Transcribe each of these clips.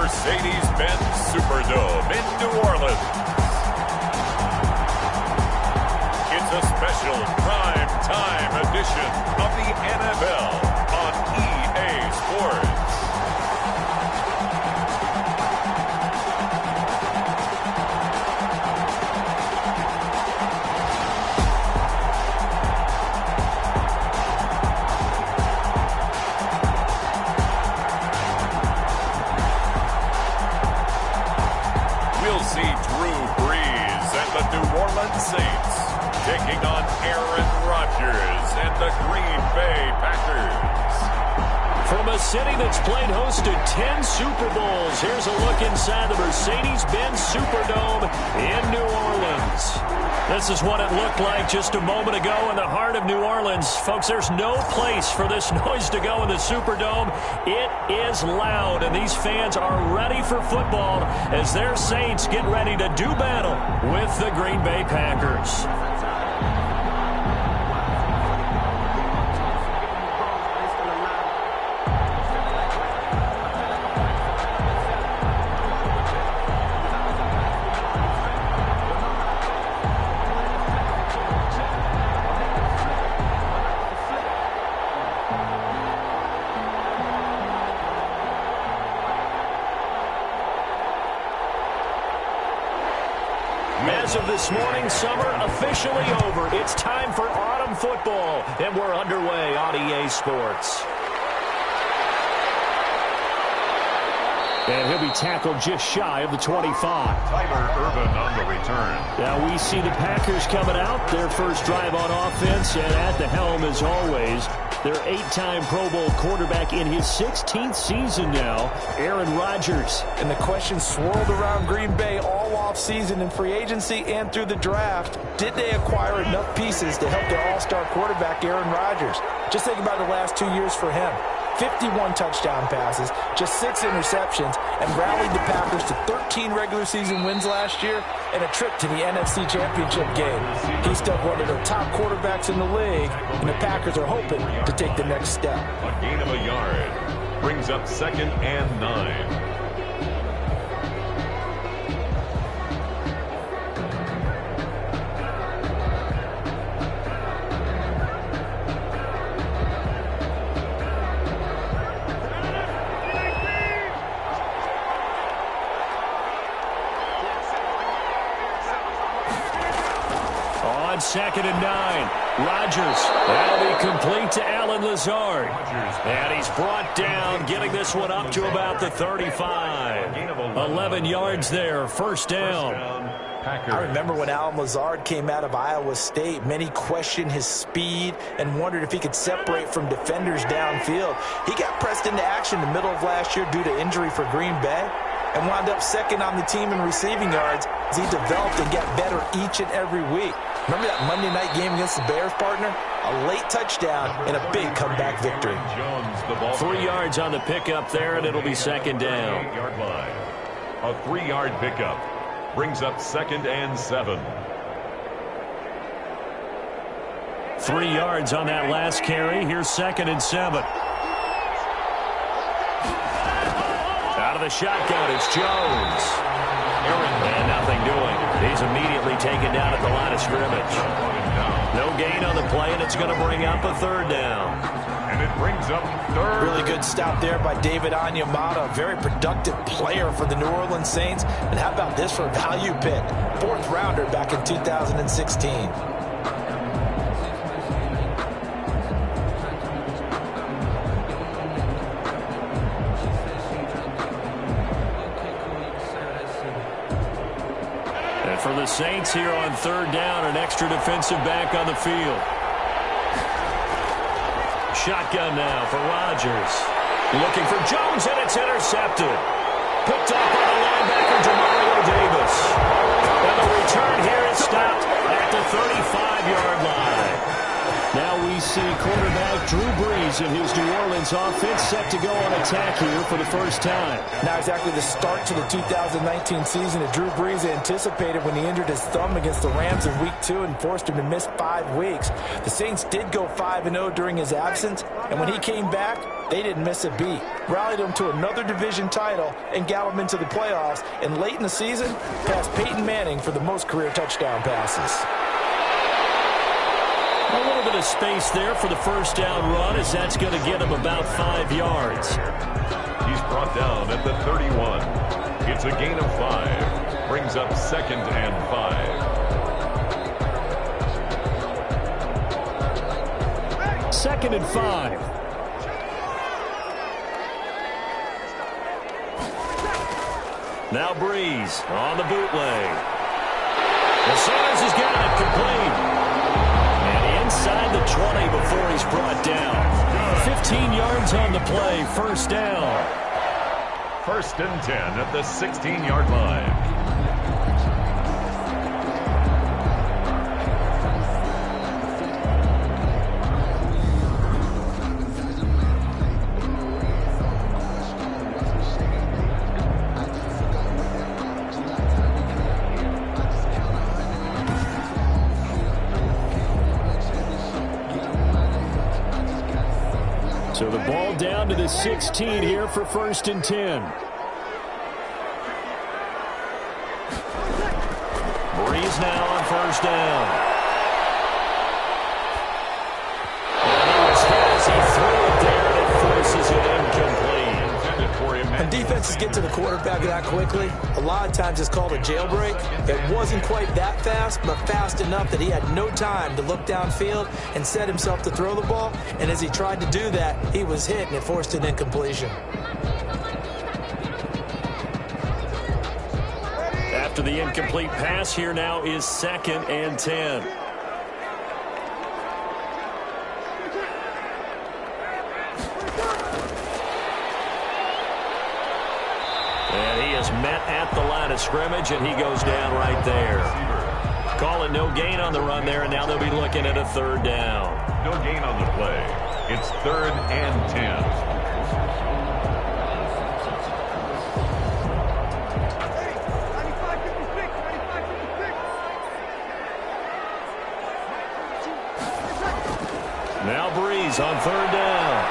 Mercedes-Benz Superdome in New Orleans. It's a special prime time edition of the NFL on EA Sports. Saints taking on Aaron Rodgers and the Green Bay Packers. From a city that's played host to 10 Super Bowls, here's a look inside the Mercedes-Benz Superdome in New Orleans. This is what it looked like just a moment ago in the heart of New Orleans. Folks, there's no place for this noise to go in the Superdome. It is loud, and these fans are ready for football as their Saints get ready to do battle with the Green Bay Packers. As of this morning, summer officially over. It's time for autumn football, and we're underway on EA Sports. And he'll be tackled just shy of the 25. Tyler Urban on the return. Now we see the Packers coming out, their first drive on offense, and at the helm as always, their 8-time Pro Bowl quarterback in his 16th season now, Aaron Rodgers. And the question swirled around Green Bay all offseason in free agency and through the draft. Did they acquire enough pieces to help their all-star quarterback, Aaron Rodgers? Just think about the last 2 years for him. 51 touchdown passes, just 6 interceptions, and rallied the Packers to 13 regular season wins last year and a trip to the NFC Championship game. He's still one of the top quarterbacks in the league, and the Packers are hoping to take the next step. A gain of a yard brings up 2nd and 9. On 2nd and 9, Rodgers. That'll be complete to Allen Lazard. And he's brought down, getting this one up to about the 35. 11 yards there, first down. I remember when Allen Lazard came out of Iowa State, many questioned his speed and wondered if he could separate from defenders downfield. He got pressed into action in the middle of last year due to injury for Green Bay and wound up 2nd on the team in receiving yards as he developed and got better each and every week. Remember that Monday night game against the Bears, partner? A late touchdown and a big comeback victory. 3 yards on the pickup there, and it'll be 2nd down. A 3-yard pickup brings up 2nd and 7. 3 yards on that last carry. Here's 2nd and 7. Out of the shotgun, it's Jones. And nothing doing. He's immediately taken down at the line of scrimmage. No gain on the play, and it's going to bring up a 3rd down. And it brings up 3rd. Really good stop there by David Onyemata, a very productive player for the New Orleans Saints. And how about this for a value pick? 4th rounder back in 2016. For the Saints here on 3rd down, an extra defensive back on the field. Shotgun now for Rodgers. Looking for Jones, and it's intercepted. Picked up by the linebacker, Demario Davis. And the return here is stopped at the 35-yard line. Now we see City quarterback Drew Brees and his New Orleans offense set to go on attack here for the first time. Not exactly the start to the 2019 season that Drew Brees anticipated when he injured his thumb against the Rams in Week 2 and forced him to miss 5 weeks. The Saints did go 5-0 during his absence, and when he came back, they didn't miss a beat. Rallied him to another division title and got him into the playoffs, and late in the season, passed Peyton Manning for the most career touchdown passes. A little bit of space there for the first down run, as that's going to get him about 5 yards. He's brought down at the 31. It's a gain of 5. Brings up 2nd and 5. 2nd and 5. Now Brees on the bootleg. Lascelles has got it complete. And inside the 20 before he's brought down. 15 yards on the play, first down. 1st and 10 at the 16-yard line. So the ball down to the 16 here for 1st and 10. Brees now on 1st down. And he was hit as he threw it there, and it forces it incomplete. When defenses get to the quarterback that quickly, a lot of times it's called a jailbreak. It wasn't quite that fast, but fast enough that he had no time to look downfield and set himself to throw the ball. And as he tried to do that, he was hit, and it forced an incompletion. After the incomplete pass, here now is 2nd and 10. And he is met at the line of scrimmage, and he goes down right there. Call it no gain on the run there, and now they'll be looking at a 3rd down. No gain on the play. It's 3rd and 10. Now Brees on 3rd down.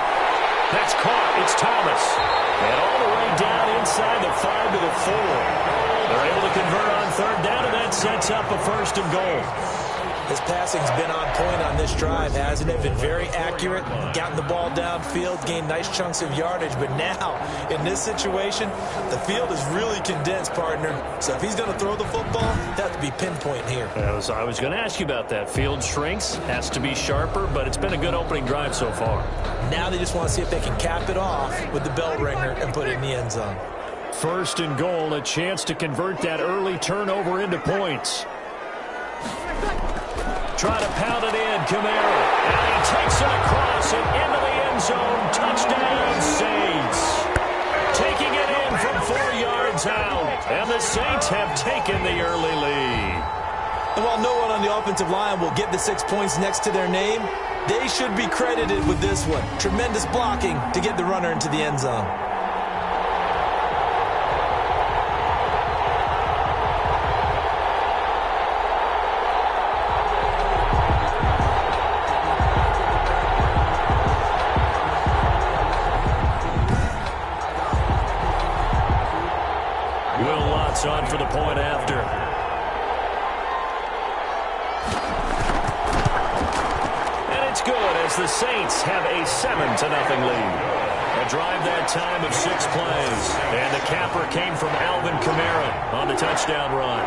That's caught. It's Thomas. And all the way down inside the 5 to the 4. They're able to convert on 3rd down, and that sets up a 1st and goal. His passing's been on point on this drive, hasn't it? Been very accurate, gotten the ball downfield, gained nice chunks of yardage. But now, in this situation, the field is really condensed, partner. So if he's going to throw the football, that have to be pinpoint here. I was going to ask you about that. Field shrinks, has to be sharper, but it's been a good opening drive so far. Now they just want to see if they can cap it off with the bell ringer and put it in the end zone. 1st and goal, a chance to convert that early turnover into points. Try to pound it in, Kamara. And he takes it across and into the end zone. Touchdown, Saints. Taking it in from 4 yards out. And the Saints have taken the early lead. And while no one on the offensive line will get the 6 points next to their name, they should be credited with this one. Tremendous blocking to get the runner into the end zone. On for the point after. And it's good as the Saints have a 7-0 lead. A drive that time of 6 plays. And the capper came from Alvin Kamara on the touchdown run.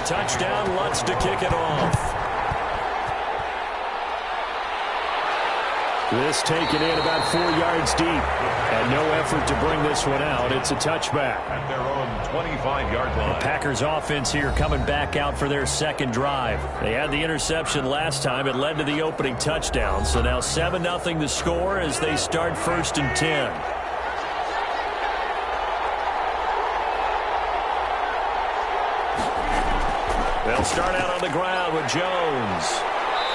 Touchdown, Lutz to kick it off. This taken in about 4 yards deep. And no effort to bring this one out. It's a touchback. At their own 25-yard line. The Packers offense here coming back out for their second drive. They had the interception last time. It led to the opening touchdown. So now 7-0 the score as they start 1st and 10. They'll start out on the ground with Jones.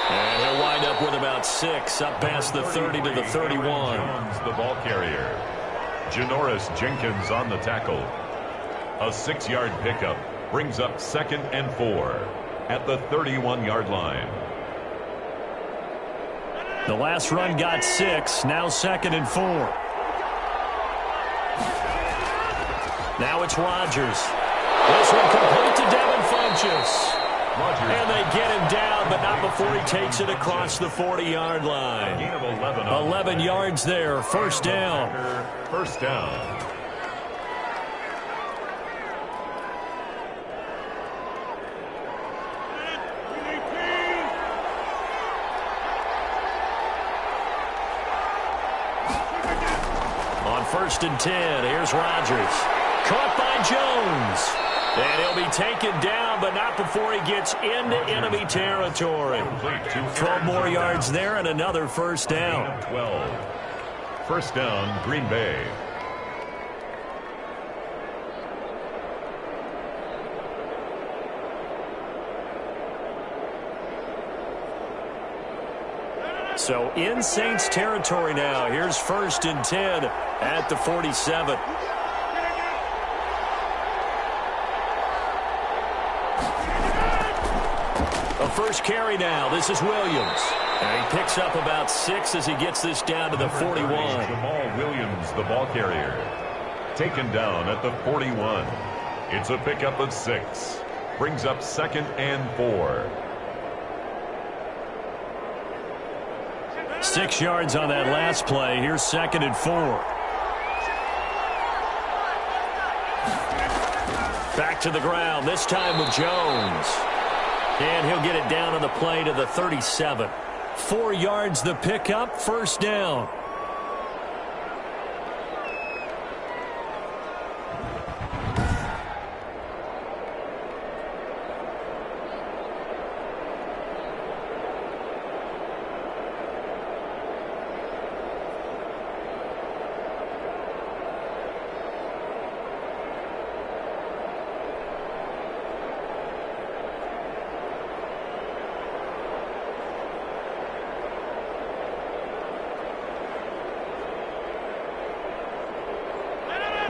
And he'll wind up with about 6 up past the 30 to the 31. Jones, the ball carrier. Janoris Jenkins on the tackle. A 6-yard pickup brings up 2nd and 4 at the 31-yard line. The last run got 6. Now 2nd and 4. Now it's Rodgers. This one complete to Devin Funchess. And they get him down, but not before he takes it across the 40-yard line. Gain of 11. 11 yards there. 1st down. 1st down. On 1st and 10, here's Rodgers. Caught by Jones. And he'll be taken down, but not before he gets into enemy territory. 12 more yards there and another 1st down. 12. 1st down, Green Bay. So in Saints territory now. Here's 1st and 10 at the 47. First carry now. This is Williams. And he picks up about 6 as he gets this down to the 41. Jamal Williams, the ball carrier. Taken down at the 41. It's a pickup of 6. Brings up 2nd and 4. 6 yards on that last play. Here's 2nd and 4. Back to the ground, this time with Jones. And he'll get it down on the play to the 37. 4 yards the pickup, 1st down.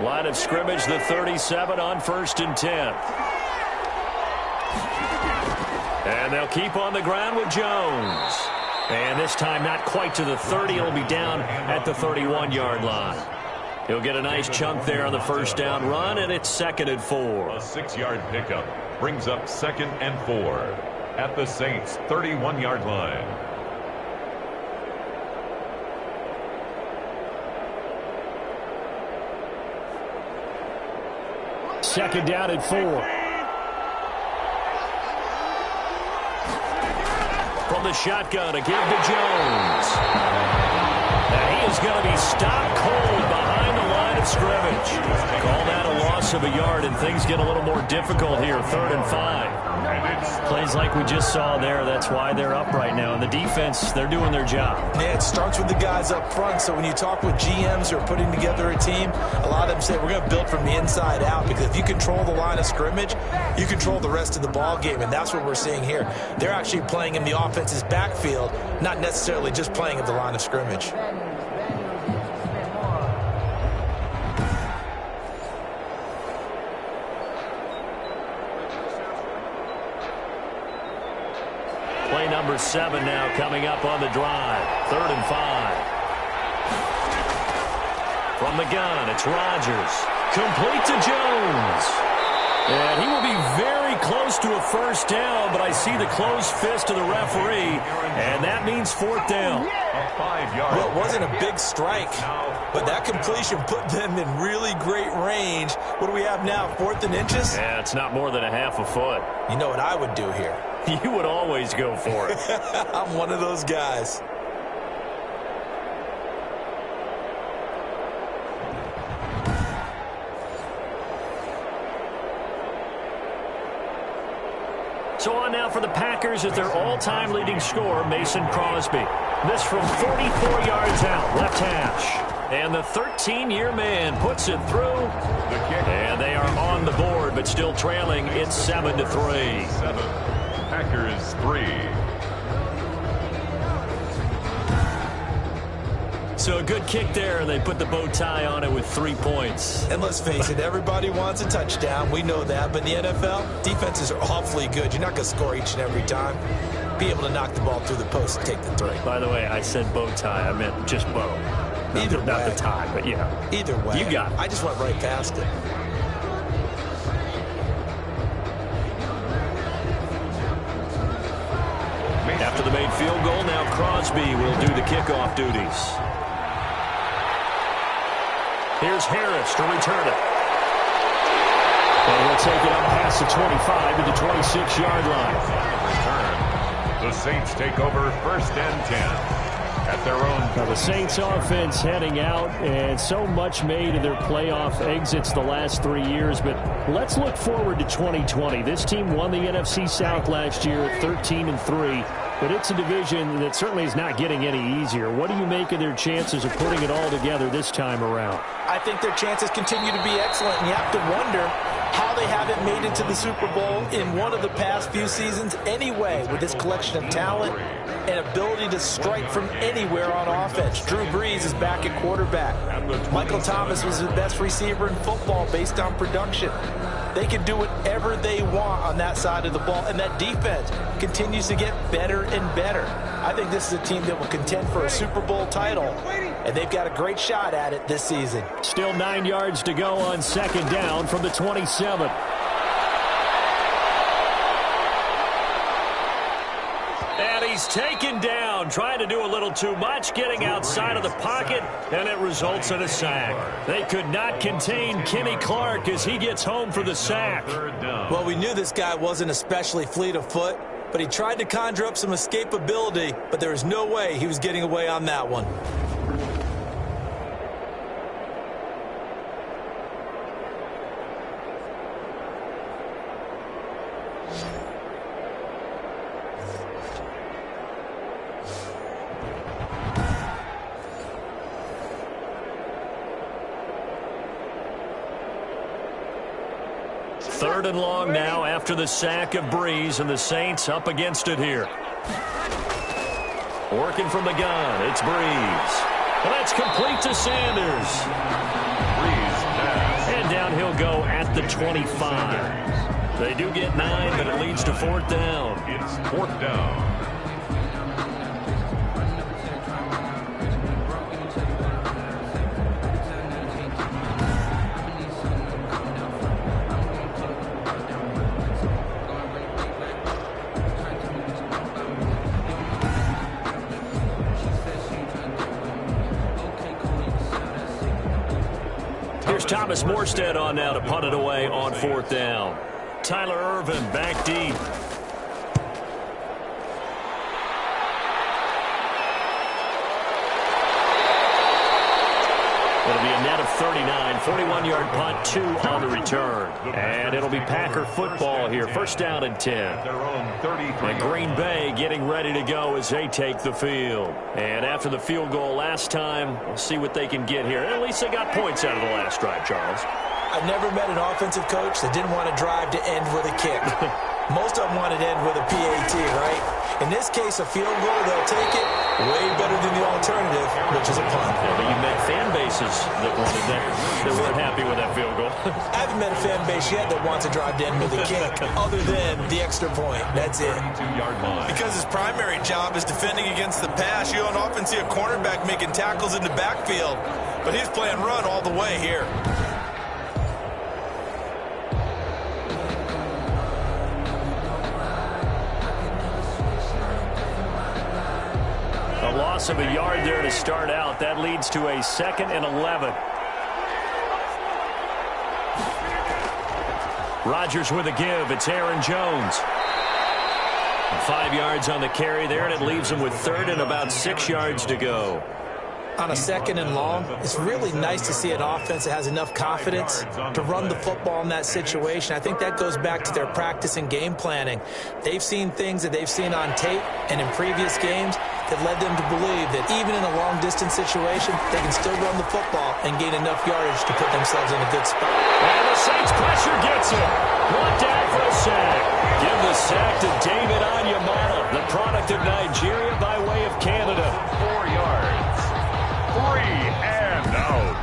Line of scrimmage, the 37 on 1st and 10. And they'll keep on the ground with Jones. And this time not quite to the 30. He'll be down at the 31-yard line. He'll get a nice chunk there on the 1st down run, and it's 2nd and 4. A 6-yard pickup brings up 2nd and 4 at the Saints' 31-yard line. Second down at 4. From the shotgun, a give to Jones. And he is going to be stopped cold behind the line of scrimmage. Call that a loss of a yard, and things get a little more difficult here. 3rd and 5. Plays like we just saw there. That's why they're up right now. And the defense, they're doing their job. Yeah, it starts with the guys up front. So when you talk with GMs who are putting together a team, a lot of them say we're going to build from the inside out, because if you control the line of scrimmage, you control the rest of the ball game, and that's what we're seeing here. They're actually playing in the offense's backfield, not necessarily just playing at the line of scrimmage. Play number 7 now coming up on the drive. 3rd and 5. From the gun, it's Rodgers. Complete to Jones. And he will be very close to a 1st down, but I see the closed fist of the referee, and that means 4th down. A 5-yard. Well, it wasn't a big strike, but that completion put them in really great range. What do we have now, 4th and inches? Yeah, it's not more than a half a foot. You know what I would do here? You would always go for it. I'm one of those guys. So on now for the Packers is their all-time leading scorer, Mason Crosby. This from 44 yards out, left hash. And the 13-year man puts it through. And they are on the board, but still trailing. It's 7-3. 7. Packers 3. So a good kick there, and they put the bow tie on it with 3 points. And let's face it, everybody wants a touchdown. We know that. But in the NFL, defenses are awfully good. You're not going to score each and every time. Be able to knock the ball through the post and take the 3. By the way, I said bow tie. I meant just bow. Not the tie, but yeah. Either way. You got it. I just went right past it. After the made field goal, now Crosby will do the kickoff duties. Here's Harris to return it. And he'll take it up past the 25 to the 26-yard line. Return. The Saints take over 1st and 10 at their own. Now the Saints offense heading out, and so much made of their playoff exits the last 3 years. But let's look forward to 2020. This team won the NFC South last year at 13-3. But it's a division that certainly is not getting any easier. What do you make of their chances of putting it all together this time around? I think their chances continue to be excellent, and you have to wonder how they haven't made it to the Super Bowl in one of the past few seasons anyway, with this collection of talent and ability to strike from anywhere on offense. Drew Brees is back at quarterback. Michael Thomas was the best receiver in football based on production. They can do whatever they want on that side of the ball, and that defense continues to get better and better. I think this is a team that will contend for a Super Bowl title, and they've got a great shot at it this season. Still 9 yards to go on 2nd down from the 27. And he's taken down, trying to do a little too much, getting outside of the pocket, and it results in a sack. They could not contain Kenny Clark as he gets home for the sack. Well, we knew this guy wasn't especially fleet of foot, but he tried to conjure up some escapability, but there was no way he was getting away on that one. Third and long now after the sack of Brees, and the Saints up against it here. Working from the gun, it's Brees. And that's complete to Sanders. Brees pass. And down he'll go at the 25. They do get 9, but it leads to 4th down. It's 4th down. Thomas Morstead on now to punt it away on 4th down. Tyler Ervin back deep. It'll be a net of 39, 41-yard punt, 2 on the return. And it'll be Packer football here, 1st down and 10. Their own 33. And Green Bay getting ready to go as they take the field. And after the field goal last time, we'll see what they can get here. At least they got points out of the last drive, Charles. I've never met an offensive coach that didn't want to drive to end with a kick. Most of them want to end with a PAT, right? In this case, a field goal, they'll take it way better than the alternative, which is a punt. Yeah, but you met fan bases that wanted that weren't happy with that field goal. I haven't met a fan base yet that wants to drive to end with a kick, other than the extra point. That's it. 2-yard line. Because his primary job is defending against the pass, you don't often see a cornerback making tackles in the backfield. But he's playing run all the way here. A loss of a yard there to start out. That leads to a 2nd and 11. Rodgers with a give. It's Aaron Jones. 5 yards on the carry there, and it leaves him with 3rd and about 6 yards to go. on a 2nd and long, it's really nice to see an offense that has enough confidence to run the football in that situation. I think that goes back to their practice and game planning. They've seen things that they've seen on tape and in previous games that led them to believe that even in a long-distance situation, they can still run the football and gain enough yardage to put themselves in a good spot. And the Saints pressure gets him. Brought down for a sack. Give the sack to David Onyemata, the product of Nigeria by way of Canada. 4 yards. 3 and out.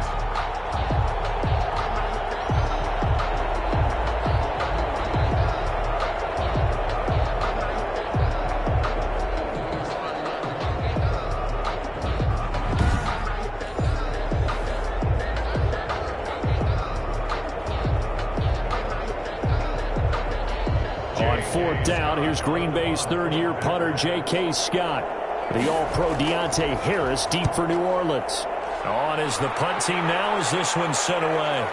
On 4th down, here's Green Bay's 3rd-year punter J.K. Scott. The All-Pro Deontay Harris deep for New Orleans. On is the punt team now as this one's sent away.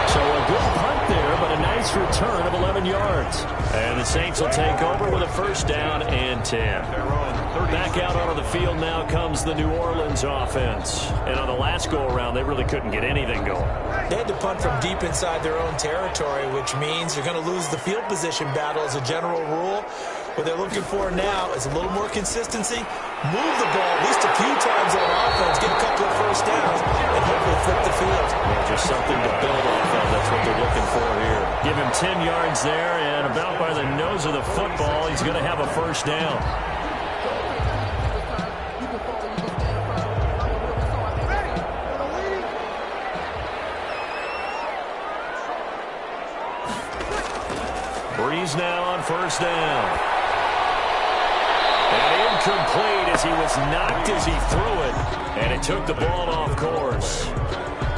So a good punt there, but a nice return of 11 yards. And the Saints will take over with a 1st down and 10. Back out onto the field now comes the New Orleans offense. And on the last go-around, they really couldn't get anything going. They had to punt from deep inside their own territory, which means you're going to lose the field position battle as a general rule. What they're looking for now is a little more consistency, move the ball at least a few times on offense, get a couple of 1st downs, and hopefully flip the field. Yeah, just something to build off of. That's what they're looking for here. Give him 10 yards there, and about by the nose of the football, he's going to have a 1st down. Breeze now on 1st down. And incomplete as he was knocked as he threw it. And it took the ball off course.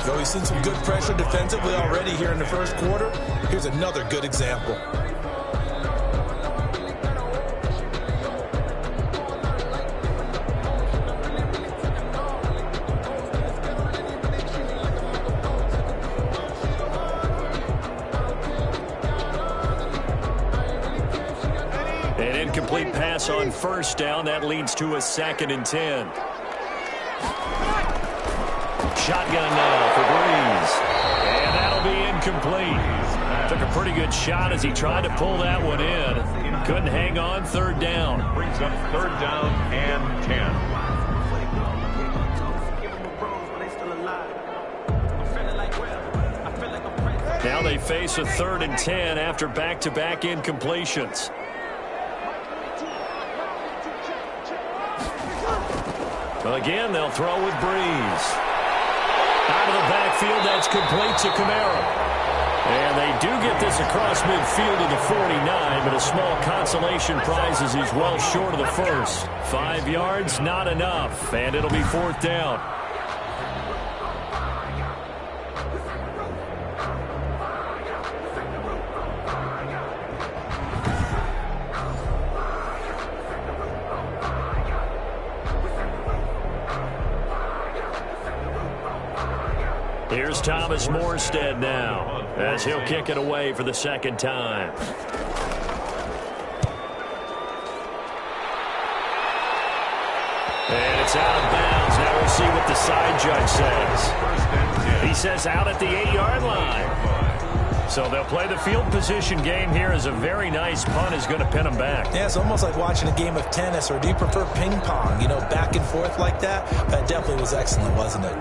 So we've seen some good pressure defensively already here in the 1st quarter. Here's another good example. An incomplete pass on 1st down. That leads to a 2nd and 10. Shotgun now for Breeze. And that'll be incomplete. Took a pretty good shot as he tried to pull that one in. Couldn't hang on. 3rd down. Brings up 3rd down and 10. Now they face a 3rd and 10 after back-to-back incompletions. Again, they'll throw with Breeze. Out of the backfield, that's complete to Kamara. And they do get this across midfield to the 49, but a small consolation prize as he's well short of the 1st. 5 yards, not enough, and it'll be 4th down. Here's Thomas Morstead now as he'll kick it away for the 2nd time. And it's out of bounds. Now we'll see what the side judge says. He says out at the 8-yard line. So they'll play the field position game here as a very nice punt is going to pin them back. Yeah, it's almost like watching a game of tennis, or do you prefer ping pong? You know, back and forth like that? That definitely was excellent, wasn't it?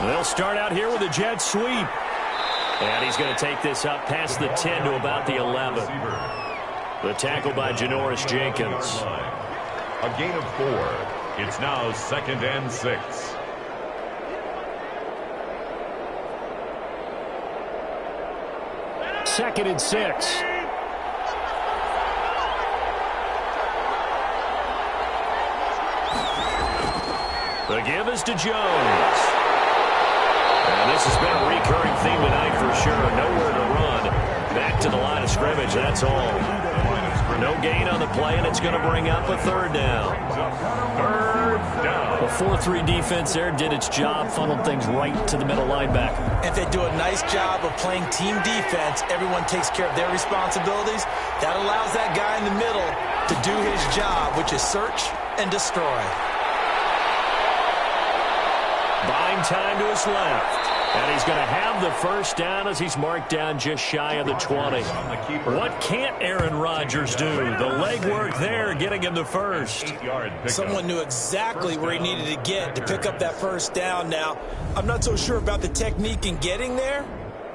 They'll start out here with a jet sweep. And he's going to take this up past the 10 to about the 11. The tackle by Janoris Jenkins. A gain of 4. It's now 2nd and 6. Second and 6. The give is to Jones. And this has been a recurring theme tonight for sure. Nowhere to run. Back to the line of scrimmage, that's all. No gain on the play, and it's going to bring up a third down. Third down. The 4-3 defense there did its job, funneled things right to the middle linebacker. If they do a nice job of playing team defense, everyone takes care of their responsibilities. That allows that guy in the middle to do his job, which is search and destroy. Buying time to his left. And he's going to have the first down as he's marked down just shy of the 20. What can't Aaron Rodgers do? The legwork there getting him the first. Someone knew exactly where he needed to get to pick up that first down. Now, I'm not so sure about the technique in getting there,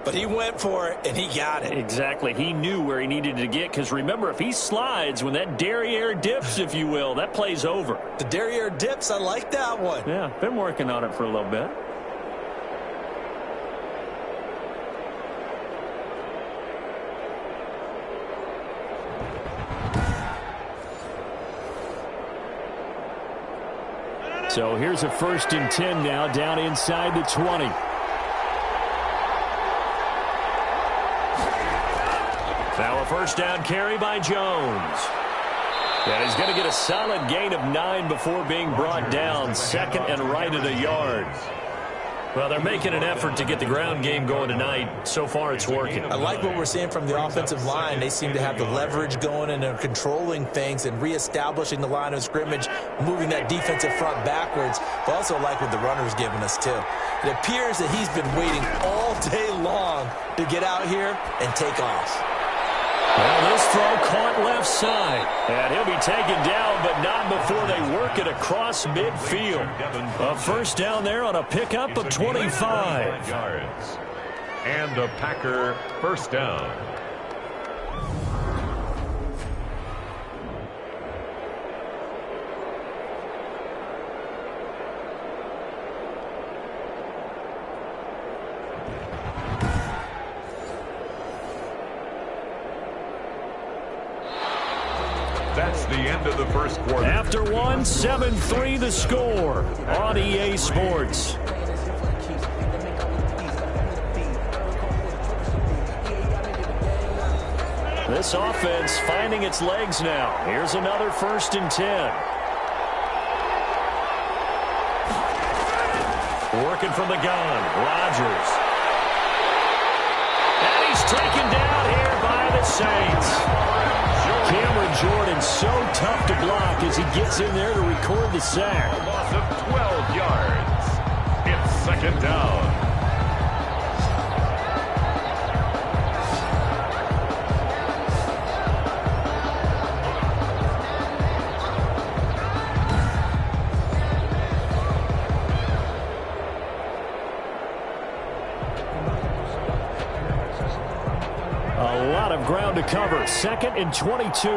but he went for it, and he got it. Exactly. He knew where he needed to get, because remember, if he slides, when that derriere dips, if you will, that play's over. The derriere dips, I like that one. Yeah, been working on it for a little bit. So here's a 1st and 10 now, down inside the 20. Now a first down carry by Jones. And he's going to get a solid gain of 9 before being brought down. 2nd and right at a yard. Well, they're making an effort to get the ground game going tonight. So far, it's working. I like what we're seeing from the offensive line. They seem to have the leverage going and are controlling things and reestablishing the line of scrimmage, moving that defensive front backwards. But also like what the runner's giving us, too. It appears that he's been waiting all day long to get out here and take off. Well, this throw caught left side. And he'll be taken down, but not before they work it across midfield. A first down there on a pickup of 25 yards. And a Packer first down. That's the end of the first quarter. After one, 7-3 the score on EA Sports. This offense finding its legs now. Here's another 1st and 10. Working from the gun, Rodgers. And he's taken down here by the Saints. Cameron Jordan so tough to block as he gets in there to record the sack. A loss of 12 yards. It's 2nd down. A lot of ground to cover. 2nd and 22.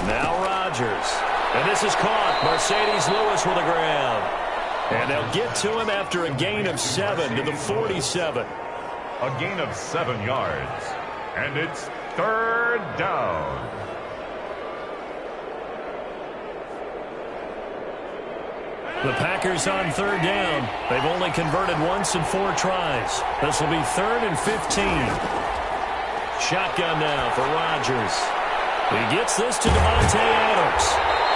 Now Rodgers. And this is caught. Mercedes Lewis with a grab. And they'll get to him after a gain of 7 to the 47. A gain of 7 yards. And it's 3rd down. The Packers on 3rd down. They've only converted once in 4 tries. This will be 3rd and 15. Shotgun now for Rodgers. He gets this to Devontae Adams.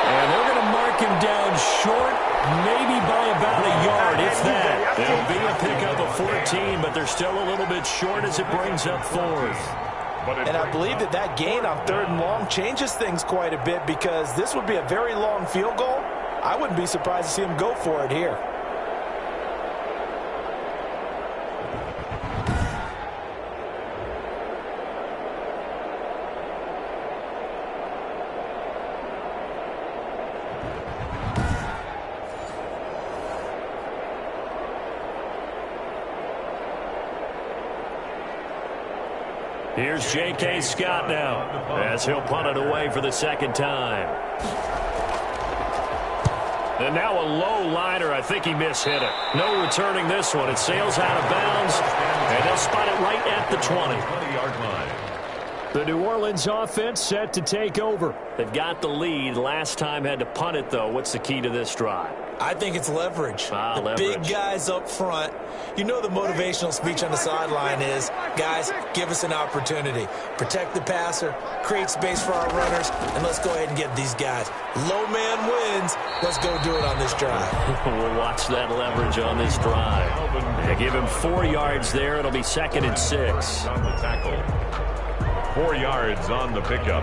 And they're going to mark him down short, maybe by about a yard, if that. It'll be a pickup of 14, but they're still a little bit short as it brings up 4th. And I believe that gain on 3rd and long changes things quite a bit, because this would be a very long field goal. I wouldn't be surprised to see him go for it here. Here's J.K. Scott now as he'll punt it away for the 2nd time. And now a low liner. I think he mishit it. No returning this one. It sails out of bounds, and they'll spot it right at the 20. 20-yard line. The New Orleans offense set to take over. They've got the lead. Last time had to punt it, though. What's the key to this drive? I think it's leverage. Leverage. Big guys up front. You know the motivational speech on the sideline is, guys, give us an opportunity. Protect the passer, create space for our runners, and let's go ahead and get these guys. Low man wins. Let's go do it on this drive. We'll watch that leverage on this drive. They give him 4 yards there. It'll be 2nd and 6. On the tackle. 4 yards on the pickup.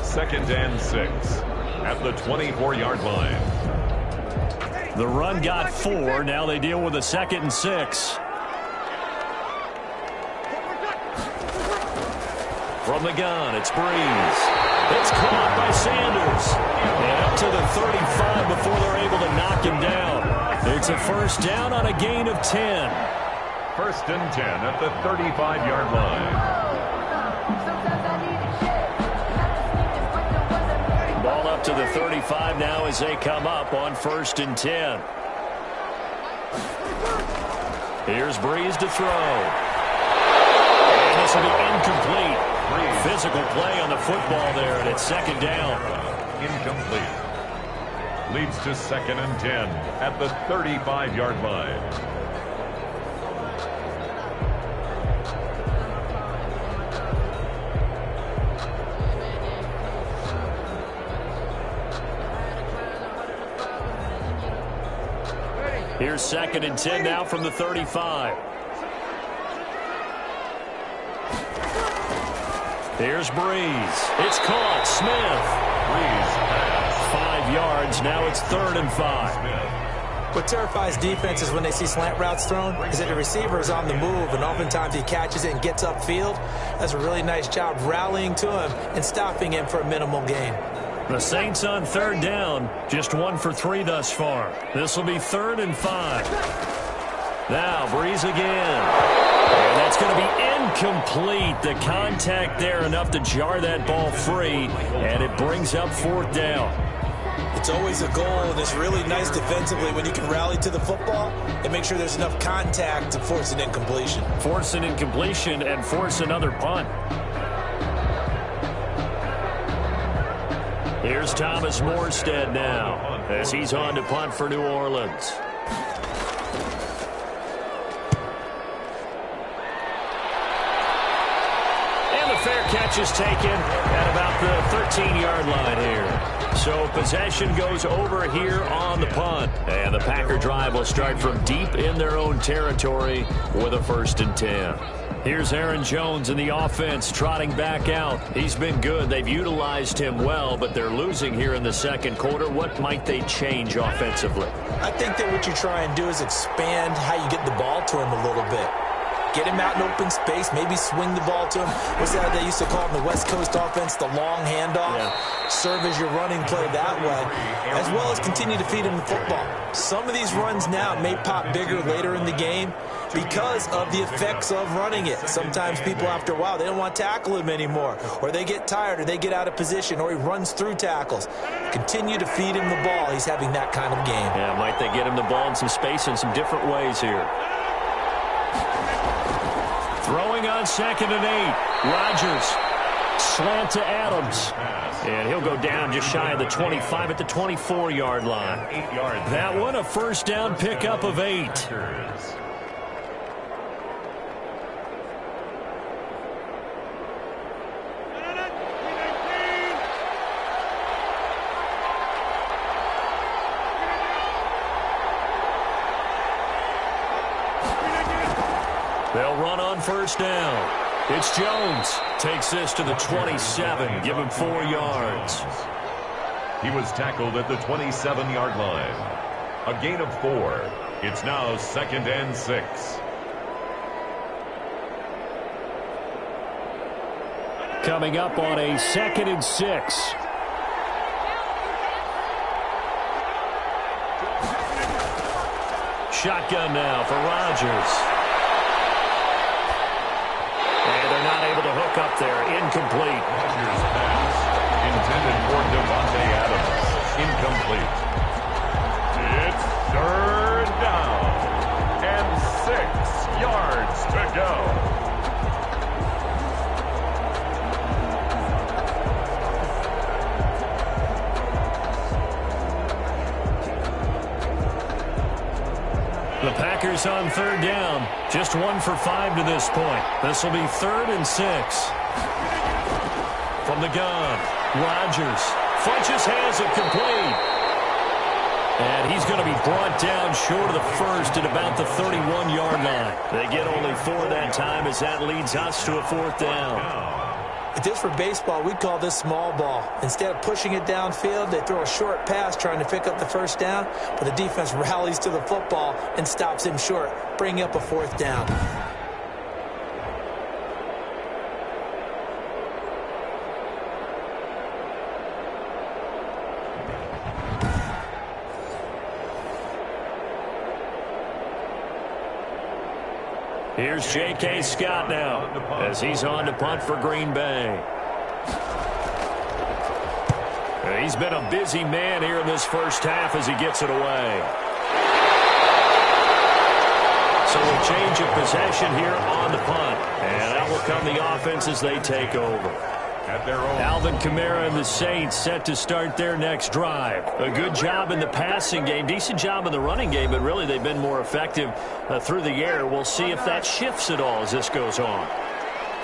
2nd and 6 at the 24-yard line. The run got 4. Now they deal with a 2nd and 6. From the gun, it's Breeze. It's caught by Sanders. And up to the 35 before they're able to knock him down. It's a first down on a gain of 10. 1st and 10 at the 35-yard line. Ball up to the 35 now as they come up on 1st and 10. Here's Breeze to throw. And this will be incomplete. Physical play on the football there, and it's 2nd down. Incomplete. Leads to 2nd and 10 at the 35-yard line. Here's 2nd and 10 now from the 35. Here's Breeze. It's caught. Smith. Breeze pass. 5 yards. Now it's 3rd and 5. What terrifies defenses when they see slant routes thrown is that the receiver is on the move, and oftentimes he catches it and gets upfield. That's a really nice job rallying to him and stopping him for a minimal gain. The Saints on 3rd down, just 1 for 3 thus far. This will be 3rd and 5. Now Breeze again. And that's going to be incomplete. The contact there enough to jar that ball free, and it brings up 4th down. It's always a goal, and it's really nice defensively when you can rally to the football and make sure there's enough contact to force an incompletion. Force an incompletion and force another punt. Here's Thomas Morstead now as he's on to punt for New Orleans. And the fair catch is taken at about the 13-yard line here. So possession goes over here on the punt. And the Packer drive will start from deep in their own territory with a 1st and 10. Here's Aaron Jones in the offense trotting back out. He's been good. They've utilized him well, but they're losing here in the 2nd quarter. What might they change offensively? I think that what you try and do is expand how you get the ball to him a little bit. Get him out in open space, maybe swing the ball to him. What's that they used to call in the West Coast offense, the long handoff? Yeah. Serve as your running play that way, as well as continue to feed him the football. Some of these runs now may pop bigger later in the game because of the effects of running it. Sometimes people, after a while, they don't want to tackle him anymore, or they get tired, or they get out of position, or he runs through tackles. Continue to feed him the ball. He's having that kind of game. Yeah, might they get him the ball in some space in some different ways here. Throwing on 2nd and 8. Rodgers. Slant to Adams. And he'll go down just shy of the 25 at the 24-yard line. That one a first down pickup of 8. They'll run on first down. It's Jones. Takes this to the 27. Give him 4 yards. He was tackled at the 27-yard line. A gain of 4. It's now 2nd and 6. Coming up on a 2nd and 6. Shotgun now for Rodgers. And they're not able to hook up there. Incomplete. Rodgers pass intended for Devontae Adams. Incomplete. It's 3rd down and 6 yards to go. Here's on third down. Just 1 for 5 to this point. This will be 3rd and 6. From the gun, Rodgers fletches, has it complete. And he's going to be brought down short of the first at about the 31-yard line. They get only 4 that time as that leads us to a 4th down. If this were baseball, we'd call this small ball. Instead of pushing it downfield, they throw a short pass trying to pick up the first down, but the defense rallies to the football and stops him short, bringing up a 4th down. Here's J.K. Scott now as he's on to punt for Green Bay. He's been a busy man here in this first half as he gets it away. So a change of possession here on the punt. And out will come the offense as they take over. At their own. Alvin Kamara and the Saints set to start their next drive. A good job in the passing game, decent job in the running game, but really they've been more effective through the air. We'll see if that shifts at all as this goes on.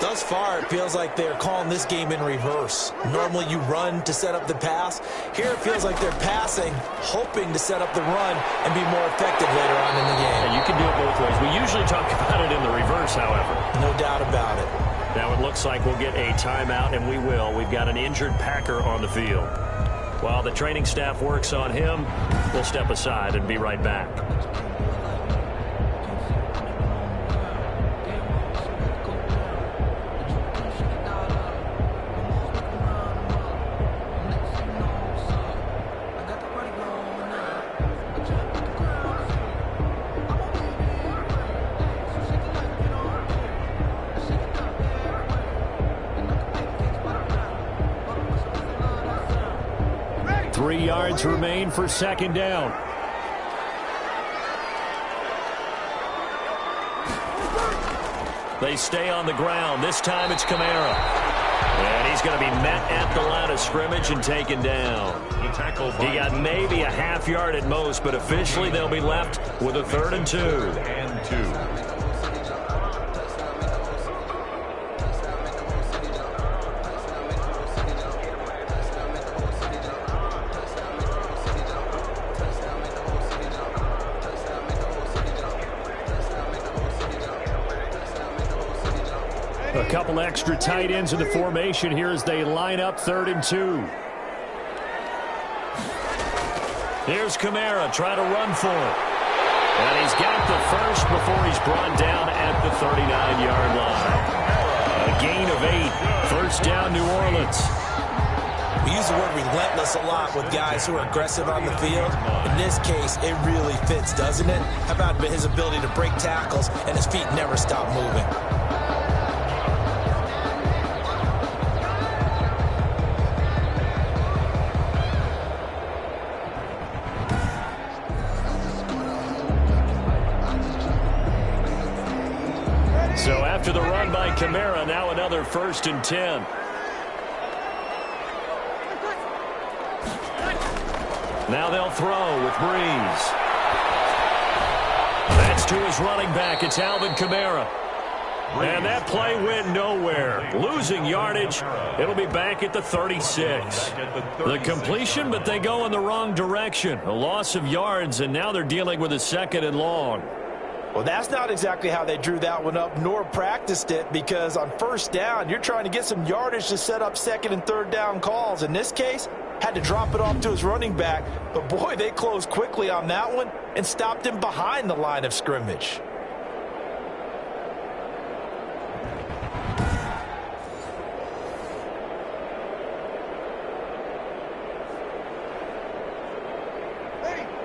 Thus far, it feels like they're calling this game in reverse. Normally you run to set up the pass. Here it feels like they're passing, hoping to set up the run and be more effective later on in the game. And you can do it both ways. We usually talk about it in the reverse, however. No doubt about it. Now it looks like we'll get a timeout, and we will. We've got an injured Packer on the field. While the training staff works on him, we'll step aside and be right back. Remain for 2nd down. They stay on the ground. This time it's Kamara. And he's going to be met at the line of scrimmage and taken down. He got maybe a half yard at most, but officially they'll be left with a 3rd and 2. A couple extra tight ends in the formation here as they line up 3rd and 2. Here's Kamara trying to run for it. And he's got the first before he's brought down at the 39-yard line. A gain of 8. 1st down, New Orleans. We use the word relentless a lot with guys who are aggressive on the field. In this case, it really fits, doesn't it? How about his ability to break tackles and his feet never stop moving? So after the run by Kamara, now another 1st and 10. Now they'll throw with Breeze. That's to his running back. It's Alvin Kamara. And that play went nowhere. Losing yardage. It'll be back at the 36. The completion, but they go in the wrong direction. A loss of yards, and now they're dealing with a 2nd and long. Well, that's not exactly how they drew that one up, nor practiced it, because on 1st down, you're trying to get some yardage to set up 2nd and 3rd down calls. In this case, had to drop it off to his running back, but boy, they closed quickly on that one and stopped him behind the line of scrimmage.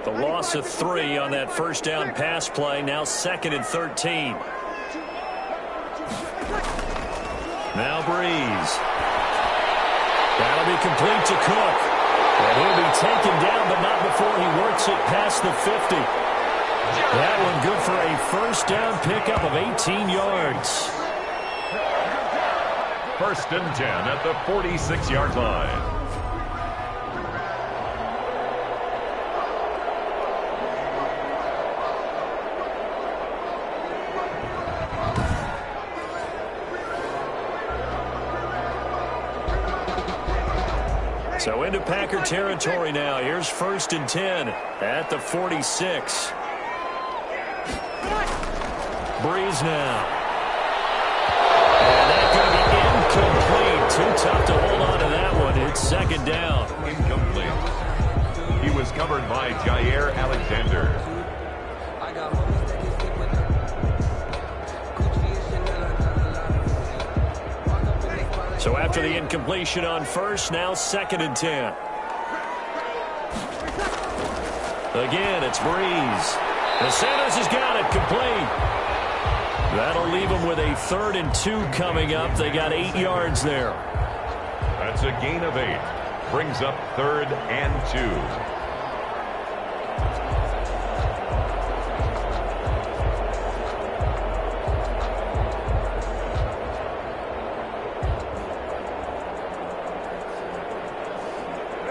The loss of 3 on that 1st down pass play. Now 2nd and 13. Now Breeze. That'll be complete to Cook. And he'll be taken down, but not before he works it past the 50. That one good for a 1st down pickup of 18 yards. 1st and 10 at the 46-yard line. So into Packer territory now. Here's 1st and 10 at the 46. Breeze now. And that's going to be incomplete. Too tough to hold on to that one. It's 2nd down. Incomplete. He was covered by Jair Alexander. So after the incompletion on 1st, now 2nd and 10. Again, it's Breeze. The Sanders has got it complete. That'll leave them with a 3rd and 2 coming up. They got 8 yards there. That's a gain of 8. Brings up 3rd and 2.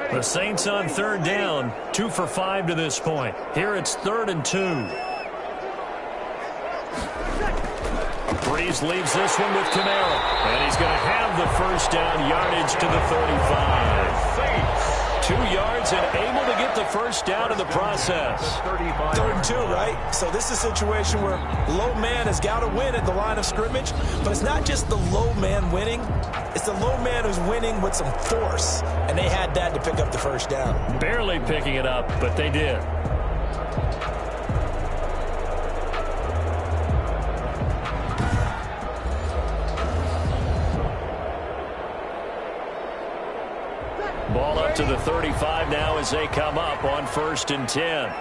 The Saints on 3rd down, 2 for 5 to this point. Here it's 3rd and 2. Breeze leaves this one with Kamara. And he's going to have the 1st down, yardage to the 35. 2 yards and able to get the 1st down in the process. 3rd and 2, right? So this is a situation where low man has got to win at the line of scrimmage. But it's not just the low man winning. It's the low man who's winning with some force. And they had that to pick up the 1st down. Barely picking it up, but they did. Ball up to the 35 now as they come up on 1st and 10.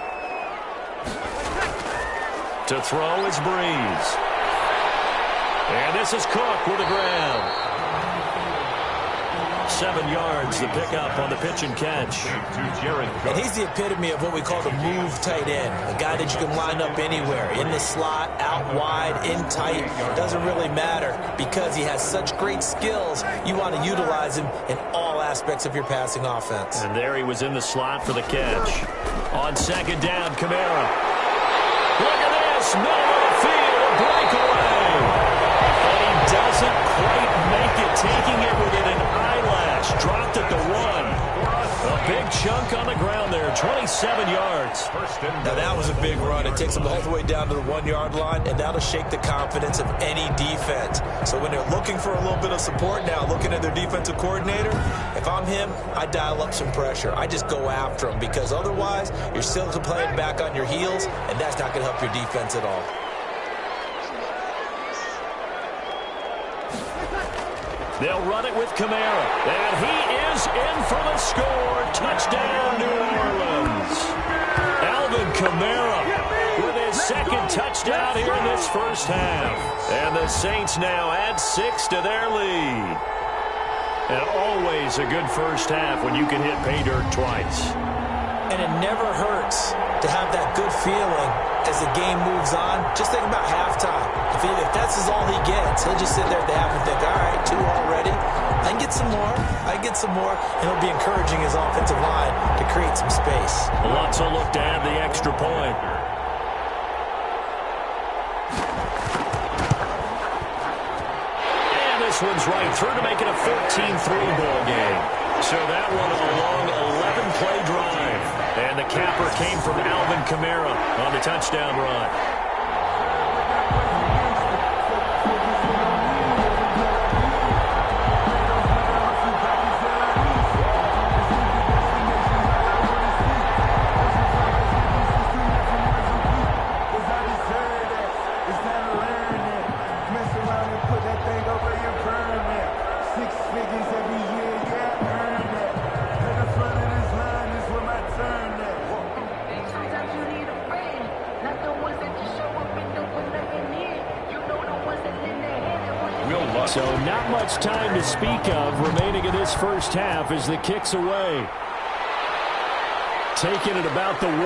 To throw is Breeze. And this is Cook with the ground. 7 yards, the pickup on the pitch and catch. And he's the epitome of what we call the move tight end. A guy that you can line up anywhere. In the slot, out wide, in tight. Doesn't really matter because he has such great skills. You want to utilize him in all aspects of your passing offense. And there he was in the slot for the catch. On 2nd down, Kamara. Look at this. Middle of the field, a breakaway. And he doesn't quite make it. Taking it within an eyelash. Dropped at the 1. A big chunk on the ground there. 27 yards. Now that was a big run. It takes them all the way down to the 1-yard line, and that'll shake the confidence of any defense. So when they're looking for a little bit of support now, looking at their defensive coordinator, if I'm him, I dial up some pressure. I just go after him because otherwise you're still playing back on your heels, and that's not going to help your defense at all. They'll run it with Kamara. And he is in for the score. Touchdown, New Orleans. Alvin Kamara with his 2nd touchdown here in this 1st half. And the Saints now add 6 to their lead. And always a good 1st half when you can hit pay dirt twice. And it never hurts to have that good feeling as the game moves on. Just think about halftime. If that's all he gets, he'll just sit there at the half and think, all right, 2 already. I can get some more. I can get some more. And he'll be encouraging his offensive line to create some space. Lots of look to add the extra point. And this one's right through to make it a 14-3 ball game. So that one a long 11-play drive. And the capper came from Alvin Kamara on the touchdown run. So not much time to speak of remaining in this 1st half as the kick's away. Taking it about the 1.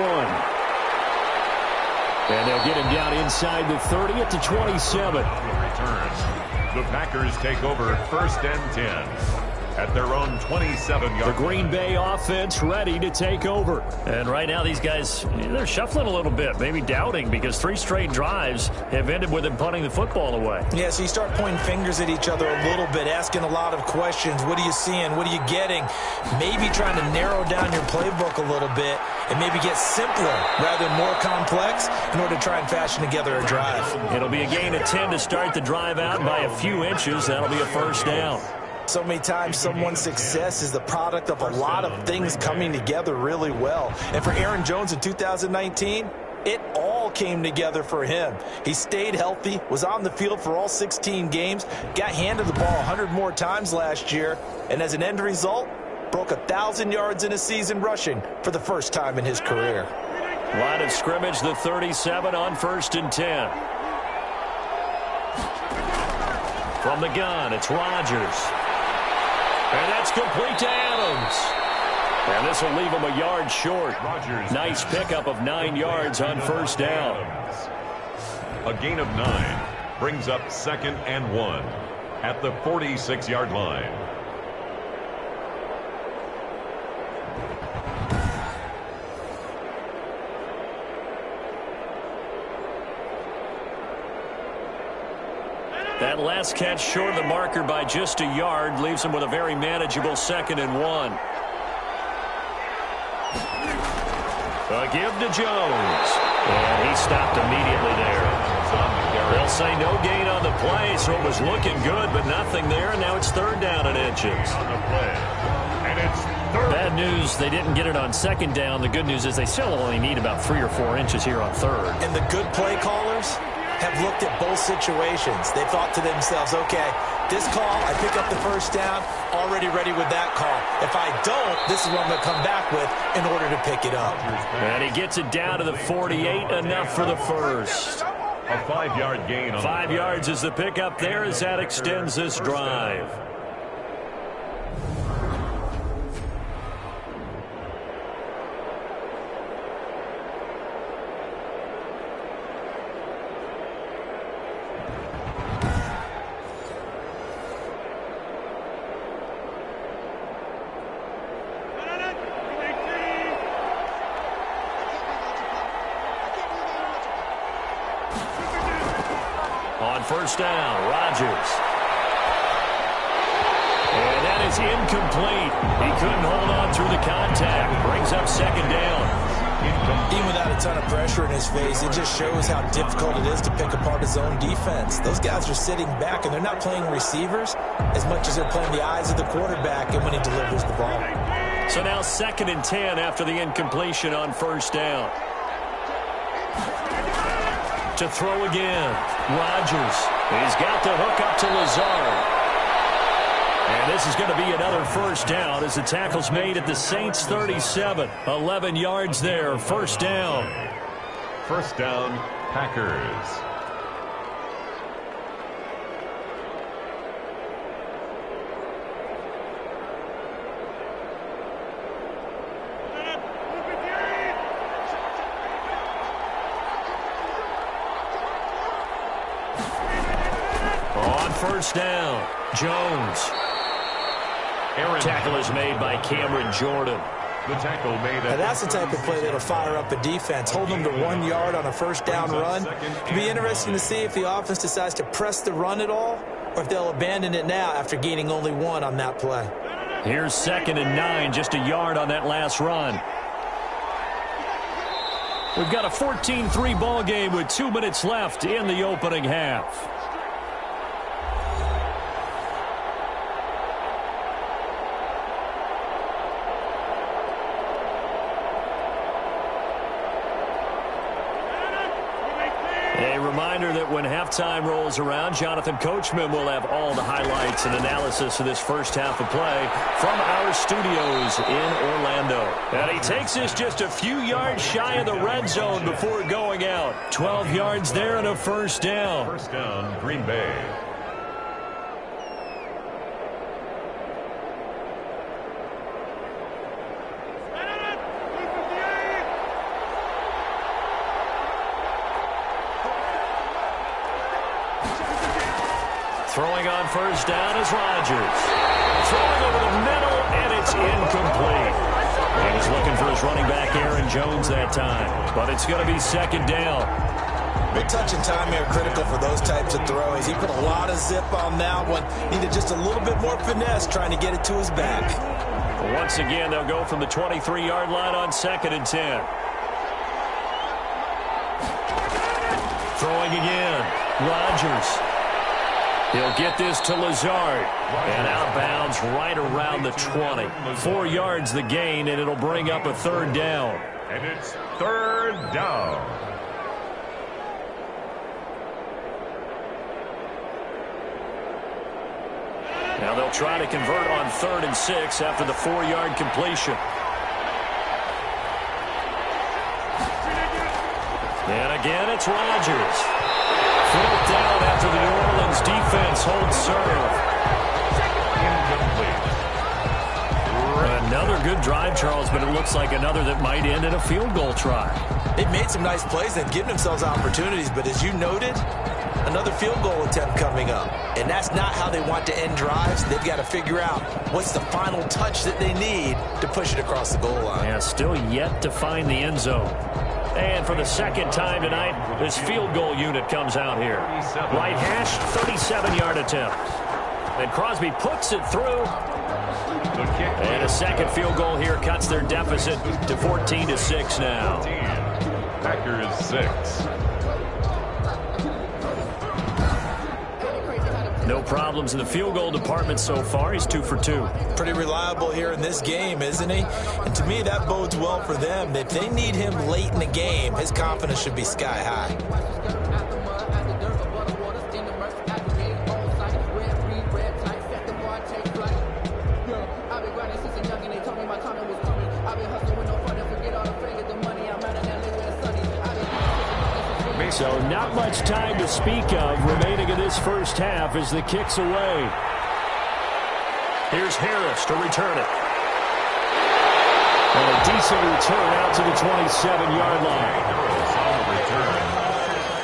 And they'll get him down inside the 30 at the 27. The Packers take over 1st and 10. at their own 27-yard. The Green Bay offense ready to take over. And right now these guys, they're shuffling a little bit, maybe doubting, because 3 straight drives have ended with them punting the football away. Yeah, so you start pointing fingers at each other a little bit, asking a lot of questions. What are you seeing? What are you getting? Maybe trying to narrow down your playbook a little bit and maybe get simpler rather than more complex in order to try and fashion together a drive. It'll be a gain of 10 to start the drive out by a few inches. That'll be a first down. So many times someone's success is the product of a lot of things coming together really well. And for Aaron Jones in 2019, it all came together for him. He stayed healthy, was on the field for all 16 games, got handed the ball 100 more times last year, and as an end result, broke 1,000 yards in a season rushing for the first time in his career. Line of scrimmage, the 37 on 1st and 10. From the gun, it's Rodgers. And that's complete to Adams. And this will leave him a yard short. Nice pickup of 9 yards on first down. A gain of 9 brings up 2nd and 1 at the 46-yard line. That last catch short of the marker by just a yard leaves him with a very manageable 2nd and 1. A give to Jones. And he stopped immediately there. They'll say no gain on the play, so it was looking good, but nothing there, and now it's 3rd down and inches. Bad news, they didn't get it on 2nd down. The good news is they still only need about 3 or 4 inches here on 3rd. And the good play callers have looked at both situations. They thought to themselves, okay, this call, I pick up the first down, already ready with that call. If I don't, this is what I'm going to come back with in order to pick it up. And he gets it down to the 48, enough for the first. A 5-yard gain. 5 yards is the pickup there as that extends this drive. On first down, Rodgers. And that is incomplete. He couldn't hold on through the contact. Brings up 2nd down. Even without a ton of pressure in his face, it just shows how difficult it is to pick apart his own defense. Those guys are sitting back, and they're not playing receivers as much as they're playing the eyes of the quarterback and when he delivers the ball. So now 2nd and 10 after the incompletion on first down. To throw again, Rodgers. He's got the hook up to Lazard. And this is going to be another first down as the tackle's made at the Saints 37. 11 yards there, first down. First down, Packers. First down, Jones. Tackle is made by Cameron Jordan. The tackle made. Now that's the type of play that'll fire up a defense. Hold them to 1 yard on a first down run. It'll be interesting to see if the offense decides to press the run at all or if they'll abandon it now after gaining only 1 on that play. Here's 2nd and 9, just a yard on that last run. We've got a 14-3 ball game with 2 minutes left in the opening half. A reminder that when halftime rolls around, Jonathan Coachman will have all the highlights and analysis of this first half of play from our studios in Orlando. And he takes this just a few yards shy of the red zone before going out. 12 yards there and a first down. First down, Green Bay. Throwing on first down is Rodgers. Throwing over the middle, and it's incomplete. He was looking for his running back, Aaron Jones, that time. But it's going to be second down. Big touch and time here critical for those types of throws. He put a lot of zip on that one. Needed just a little bit more finesse trying to get it to his back. Once again, they'll go from the 23-yard line on 2nd and 10. Throwing again. Rodgers. He'll get this to Lazard. And out of bounds right around the 20. 4 yards the gain, and it'll bring up a third down. And it's third down. Now they'll try to convert on 3rd and 6 after the 4-yard completion. And again, it's Rodgers. Flipped down after the New Orleans defense holds serve. Another good drive, Charles, but it looks like another that might end in a field goal try. They've made some nice plays. They've given themselves opportunities, but as you noted, another field goal attempt coming up. And that's not how they want to end drives. They've got to figure out what's the final touch that they need to push it across the goal line. Yeah, still yet to find the end zone. And for the second time tonight, this field goal unit comes out here. Right hash, 37-yard attempt. And Crosby puts it through. And a second field goal here cuts their deficit to 14-6 now. Packers 6. No problems in the field goal department so far. He's 2 for 2. Pretty reliable here in this game, isn't he? And to me, that bodes well for them. If they need him late in the game, his confidence should be sky high. So not much time to speak of remaining in this first half as the kick's away. Here's Harris to return it. And a decent return out to the 27-yard line.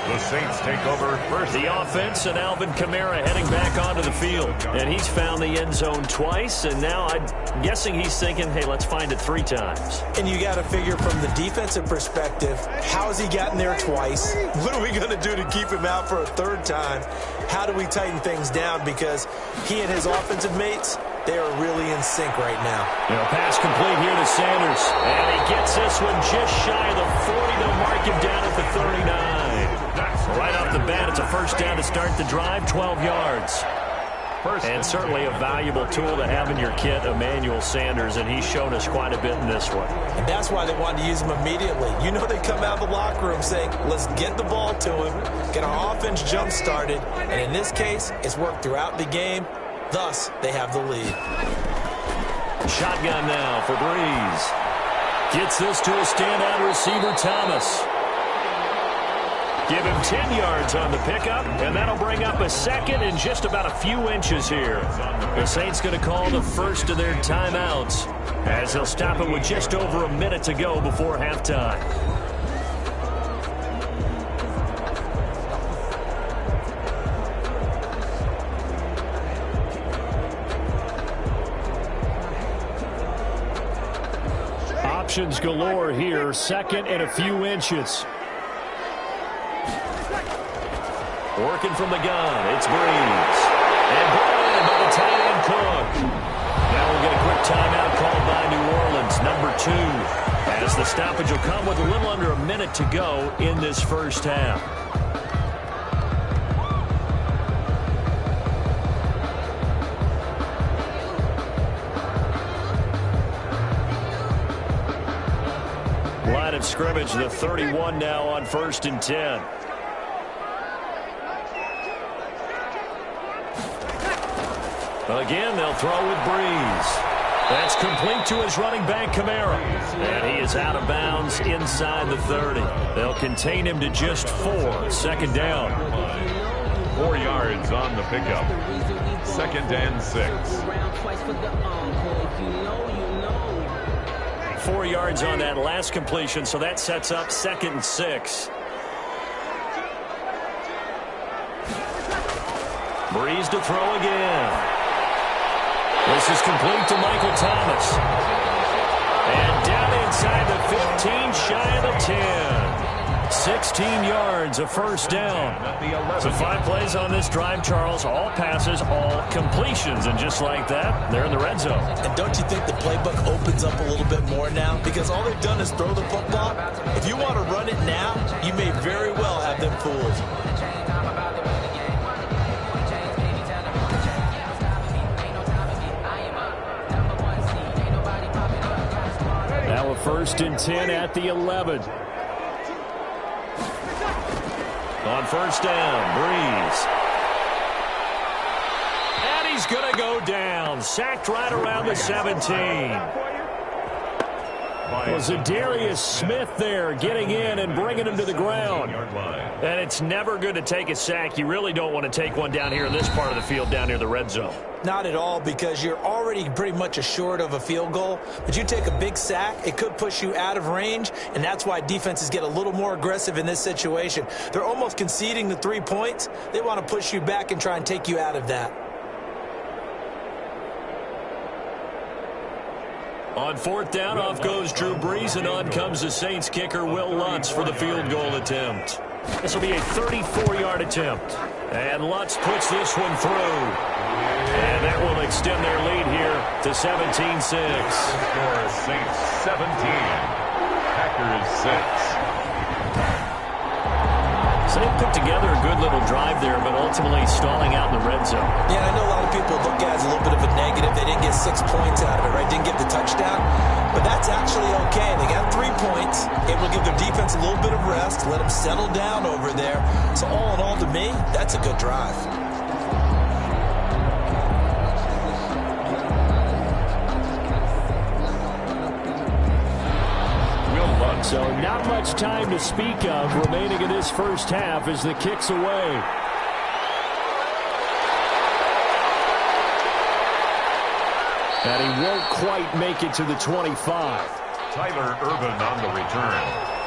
The Saints take over first. The offense and Alvin Kamara heading back onto the field. And he's found the end zone twice, and now I'm guessing he's thinking, hey, let's find it 3 times. And you got to figure from the defensive perspective, how has he gotten there twice? What are we going to do to keep him out for a 3rd time? How do we tighten things down? Because he and his offensive mates, they are really in sync right now. Pass complete here to Sanders. And he gets this one just shy of the 40. They'll mark him down at the 39. Right off the bat, it's a first down to start the drive, 12 yards. And certainly a valuable tool to have in your kit, Emmanuel Sanders, and he's shown us quite a bit in this one. And that's why they wanted to use him immediately. You know they come out of the locker room saying, let's get the ball to him, get our offense jump-started, and in this case, it's worked throughout the game. Thus, they have the lead. Shotgun now for Breeze. Gets this to a standout receiver, Thomas. Give him 10 yards on the pickup, and that'll bring up a 2nd and just about a few inches here. The Saints going to call the first of their timeouts as they'll stop it with just over a minute to go before halftime. Options galore here, 2nd and a few inches. Working from the gun, it's Breeze. And brought in by the tight end Cook. Now we'll get a quick timeout called by New Orleans, number 2. As the stoppage will come with a little under a minute to go in this first half. Line of scrimmage, the 31 now on 1st and 10. Again, they'll throw with Breeze. That's complete to his running back, Kamara. And he is out of bounds inside the 30. They'll contain him to just 4. 2nd down. 4 yards on the pickup. 2nd and 6. 4 yards on that last completion, so that sets up 2nd and 6. Breeze to throw again. This is complete to Michael Thomas. And down inside the 15, shy of the 10. 16 yards, a first down. So 5 plays on this drive, Charles. All passes, all completions. And just like that, they're in the red zone. And don't you think the playbook opens up a little bit more now? Because all they've done is throw the football. If you want to run it now, you may very well have them fooled. Now a 1st and 10 at the 11. On 1st down, Breeze. And he's going to go down. Sacked right around the 17. Was Darius Smith there getting in and bringing him to the ground. And it's never good to take a sack. You really don't want to take one down here in this part of the field down near the red zone. Not at all, because you're already pretty much assured of a field goal. But you take a big sack, it could push you out of range, and that's why defenses get a little more aggressive in this situation. They're almost conceding the 3 points. They want to push you back and try and take you out of that. On 4th down, off goes Drew Brees, and on comes the Saints kicker, Will Lutz, for the field goal attempt. This will be a 34-yard attempt. And Lutz puts this one through. And that will extend their lead here to 17-6. Score Saints 17, Packers 6. So they put together a good little drive there, but ultimately stalling out in the red zone. Yeah, I know a lot of people look at it as a little bit of a negative. They didn't get 6 points out of it, right? Didn't get the touchdown. But that's actually okay. They got 3 points. Able to give their defense a little bit of rest, let them settle down over there. So all in all, to me, that's a good drive. So not much time to speak of remaining in this first half as the kick's away. And he won't quite make it to the 25. Tyler Urban on the return.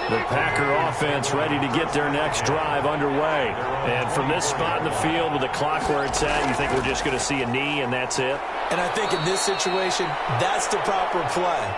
The Packer offense ready to get their next drive underway. And from this spot in the field with the clock where it's at, you think we're just going to see a knee and that's it? And I think in this situation, that's the proper play.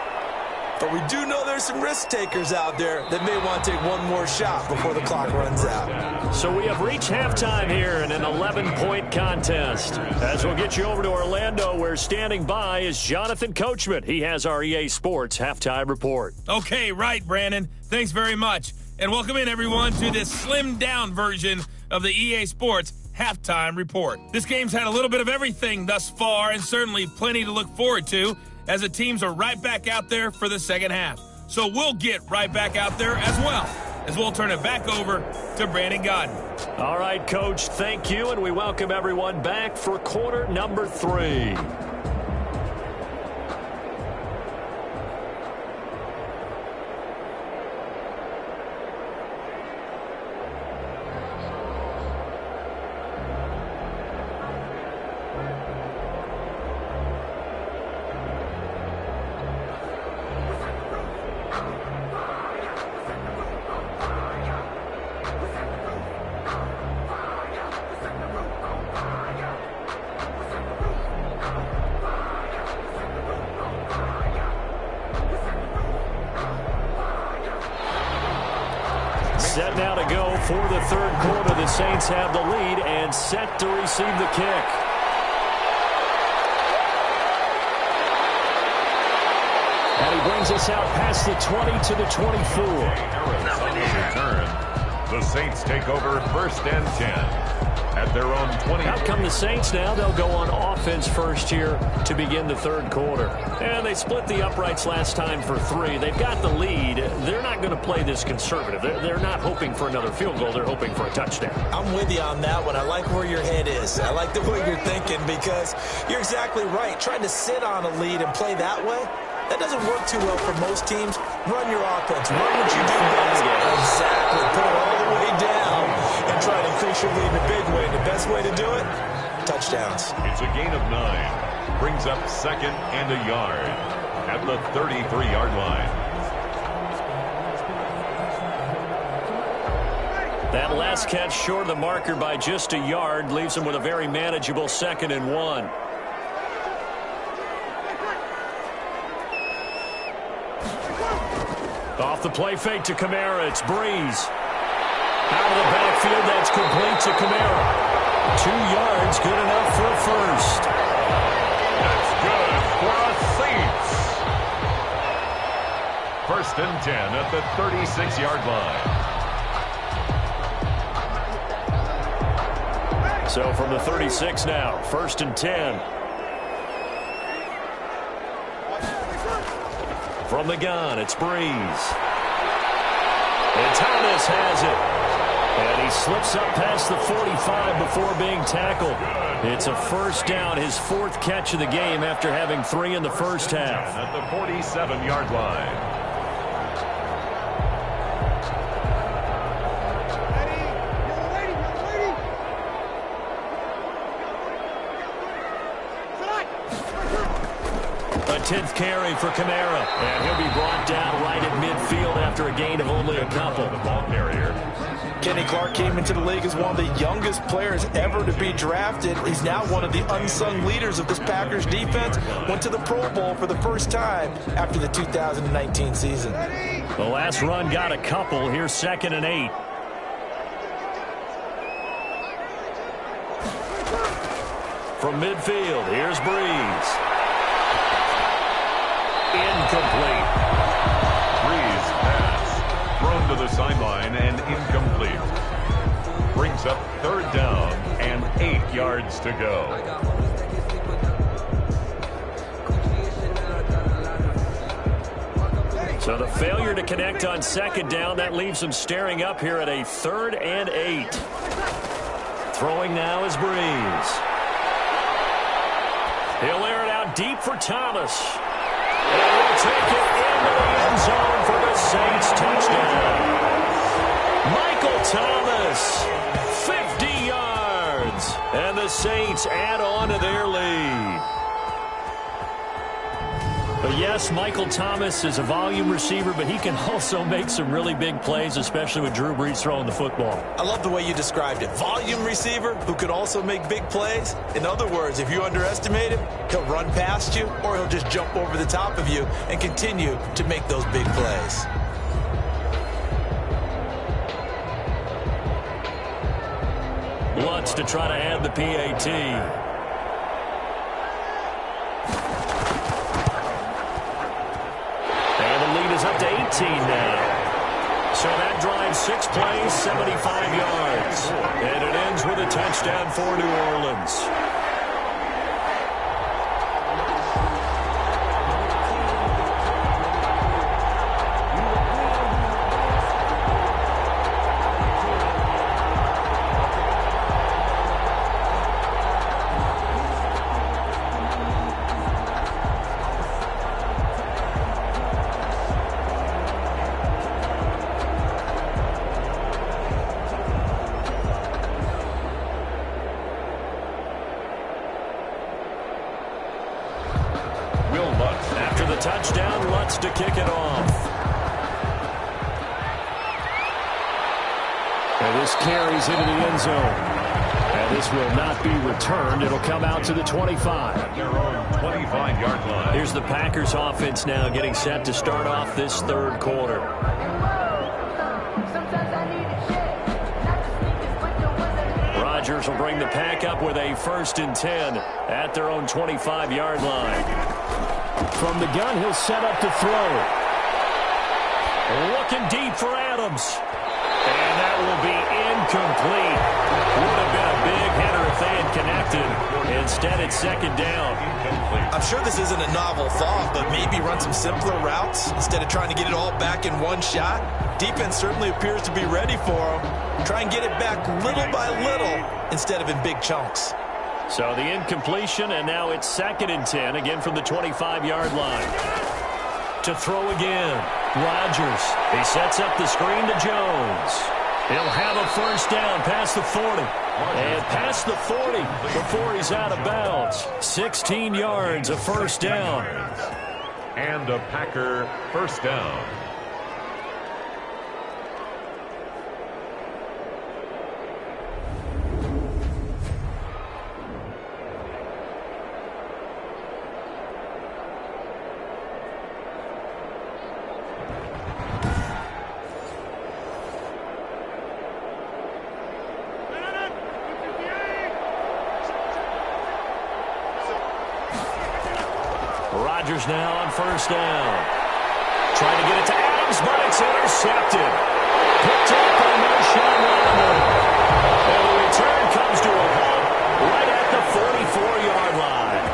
But we do know there's some risk takers out there that may want to take one more shot before the clock runs out. So we have reached halftime here in an 11-point contest. As we'll get you over to Orlando, where standing by is Jonathan Coachman. He has our EA Sports halftime report. Okay, right, Brandon. Thanks very much. And welcome in, everyone, to this slimmed-down version of the EA Sports halftime report. This game's had a little bit of everything thus far, and certainly plenty to look forward to, as the teams are right back out there for the second half. So we'll get right back out there as well, as we'll turn it back over to Brandon Godden. All right, Coach, thank you, and we welcome everyone back for quarter number 3. Set now to go for the third quarter. The Saints have the lead and set to receive the kick. And he brings us out past the 20 to the 24. Harris on the return. The Saints take over 1st and 10 at their own 20. Out come the Saints now. They'll go on offense first here to begin the third quarter. And they split the uprights last time for 3. They've got the lead. They're not going to play this conservative. They're not hoping for another field goal. They're hoping for a touchdown. I'm with you on that one. I like where your head is. I like the way you're thinking, because you're exactly right. Trying to sit on a lead and play that way, that doesn't work too well for most teams. Run your offense. Run what you do best. Exactly. Put it all the way down and try to increase your lead in a big way. The best way to do it, touchdowns. It's a gain of 9. Brings up 2nd and a yard at the 33-yard line. That last catch short of the marker by just a yard leaves him with a very manageable 2nd and 1. Off the play fake to Kamara. It's Breeze. Out of the backfield, that's complete to Kamara. 2 yards, good enough for a first. That's good for a Saints. 1st and 10 at the 36-yard line. So from the 36 now, 1st and 10. From the gun, it's Breeze. And Thomas has it. And he slips up past the 45 before being tackled. It's a first down, his 4th catch of the game after having 3 in the first half. At the 47-yard line. A 10th carry for Kamara. And he'll be brought down right at midfield after a gain of only a couple. The ball carrier. Kenny Clark came into the league as one of the youngest players ever to be drafted. He's now one of the unsung leaders of this Packers defense. Went to the Pro Bowl for the first time after the 2019 season. The last run got a couple. Here's 2nd and 8. From midfield, here's Breeze. Incomplete. Breeze pass. Thrown to the sideline and incomplete. Brings up 3rd down and 8 yards to go. So the failure to connect on 2nd down, that leaves him staring up here at a 3rd and 8. Throwing now is Breeze. He'll air it out deep for Thomas. And he'll take it into the end zone for the Saints touchdown. Michael Thomas, 50 yards. And the Saints add on to their lead. But yes, Michael Thomas is a volume receiver, but he can also make some really big plays, especially with Drew Brees throwing the football. I love the way you described it. Volume receiver who could also make big plays. In other words, if you underestimate him, he'll run past you or he'll just jump over the top of you and continue to make those big plays. Lutz to try to add the PAT. Is up to 18 now. So that drives 6 plays, 75 yards. And it ends with a touchdown for New Orleans. After the touchdown, Lutz to kick it off. And this carries into the end zone. And this will not be returned. It'll come out to the 25. At their own 25-yard line. Here's the Packers offense now getting set to start off this 3rd quarter. Rodgers will bring the pack up with a 1st and 10 at their own 25-yard line. From the gun, he'll set up to throw. Looking deep for Adams. And that will be incomplete. Would have been a big header if they had connected. Instead, it's 2nd down. I'm sure this isn't a novel thought, but maybe run some simpler routes instead of trying to get it all back in one shot. Defense certainly appears to be ready for him. Try and get it back little by little instead of in big chunks. So the incompletion, and now it's 2nd and 10, again from the 25-yard line. To throw again, Rodgers. He sets up the screen to Jones. He'll have a first down past the 40. And past the 40 before he's out of bounds. 16 yards, a first down. And a Packer first down. Rodgers now on first down. Trying to get it to Adams, but it's intercepted. Picked up by Marshawn Lattimore. And the return comes to a halt right at the 44-yard line.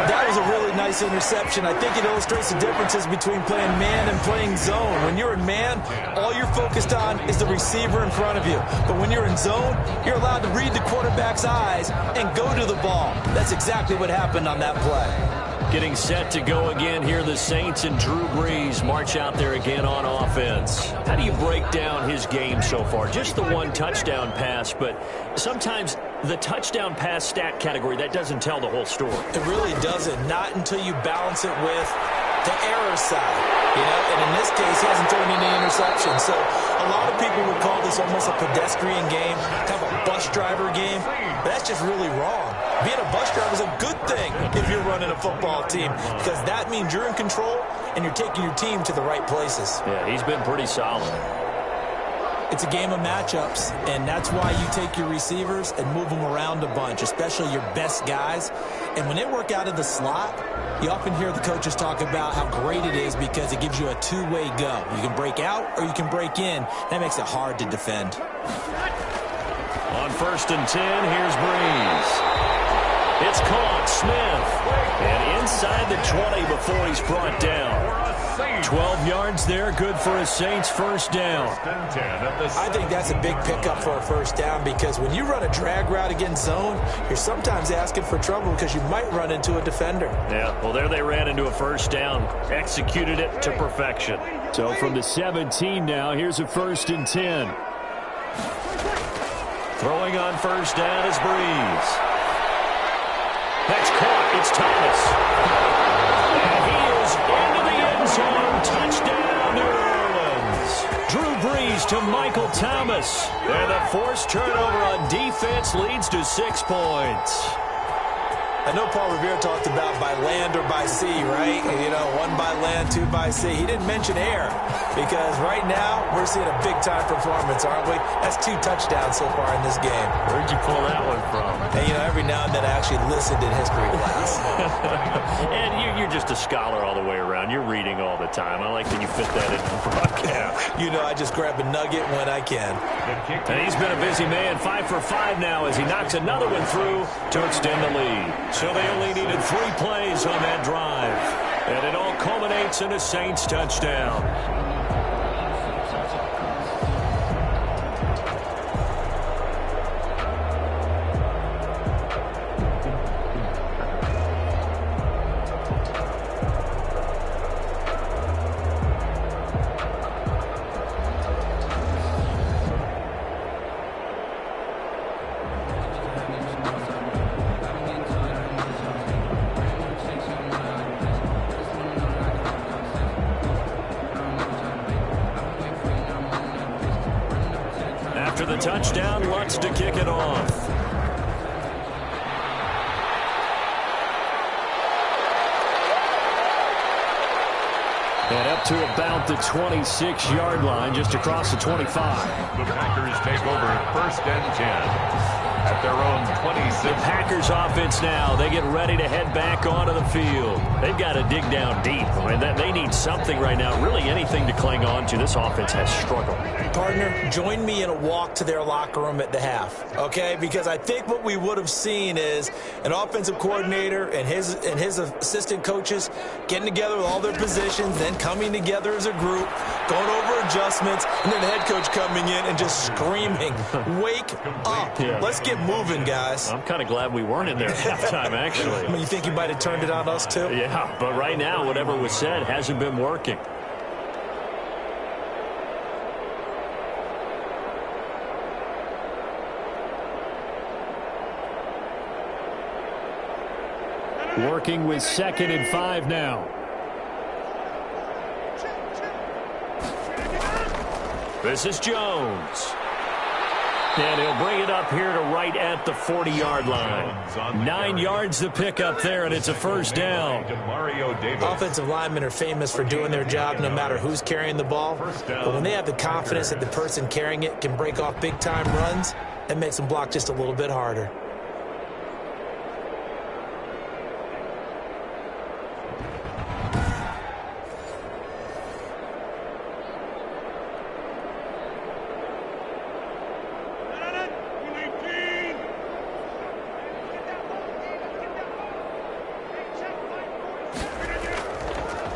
That was a really nice interception. I think it illustrates the differences between playing man and playing zone. When you're in man, all you're focused on is the receiver in front of you. But when you're in zone, you're allowed to read the quarterback's eyes and go to the ball. That's exactly what happened on that play. Getting set to go again here, the Saints and Drew Brees march out there again on offense. How do you break down his game so far? Just the one touchdown pass, but sometimes the touchdown pass stat category, that doesn't tell the whole story. It really doesn't, not until you balance it with the error side. And in this case, he hasn't thrown any interceptions. So a lot of people would call this almost a pedestrian game, kind of a bus driver game. But that's just really wrong. Being a bus driver is a good thing if you're running a football team, because that means you're in control and you're taking your team to the right places. Yeah, he's been pretty solid. It's a game of matchups, and that's why you take your receivers and move them around a bunch, especially your best guys. And when they work out of the slot, you often hear the coaches talk about how great it is because it gives you a two-way go. You can break out or you can break in. That makes it hard to defend. On 1st and 10, here's Brees. It's caught, Smith. And inside the 20 before he's brought down. 12 yards there, good for a Saints first down. I think that's a big pickup for a first down because when you run a drag route against zone, you're sometimes asking for trouble because you might run into a defender. Yeah, well, there they ran into a first down. Executed it to perfection. So from the 17 now, here's a 1st and 10. Throwing on first down is Brees. That's caught. It's Thomas. And he is into the end zone. Touchdown, New Orleans. Drew Brees to Michael Thomas. And a forced turnover on defense leads to 6 points. I know Paul Revere talked about by land or by sea, right? One by land, two by sea. He didn't mention air because right now we're seeing a big-time performance, aren't we? That's 2 touchdowns so far in this game. Where'd you pull that one from? And, every now and then I actually listened in history class. And you're just a scholar all the way around. You're reading all the time. I like that you fit that into the broadcast. I just grab a nugget when I can. And he's been a busy man. 5 for 5 now as he knocks another one through to extend the lead. So they only needed 3 plays on that drive. And it all culminates in a Saints touchdown. After the touchdown, Lutz to kick it off. And up to about the 26-yard line, just across the 25. The Packers take over 1st and 10. At their own 26. The Packers offense now, they get ready to head back onto the field. They've got to dig down deep. They need something right now, really anything to cling on to. This offense has struggled. Partner, join me in a walk to their locker room at the half, okay? Because I think what we would have seen is an offensive coordinator and his assistant coaches getting together with all their positions, then coming together as a group, going over adjustments, and then the head coach coming in and just screaming, wake up. Yeah. Let's get moving, guys. I'm kind of glad we weren't in there at halftime, actually. You think you might have turned it on us, too? Yeah, but right now, whatever was said hasn't been working. Working with 2nd and 5 now. This is Jones. And he'll bring it up here to right at the 40-yard line. 9 yards to pick up there, and it's a first down. Offensive linemen are famous for doing their job no matter who's carrying the ball. But when they have the confidence that the person carrying it can break off big-time runs, that makes them block just a little bit harder.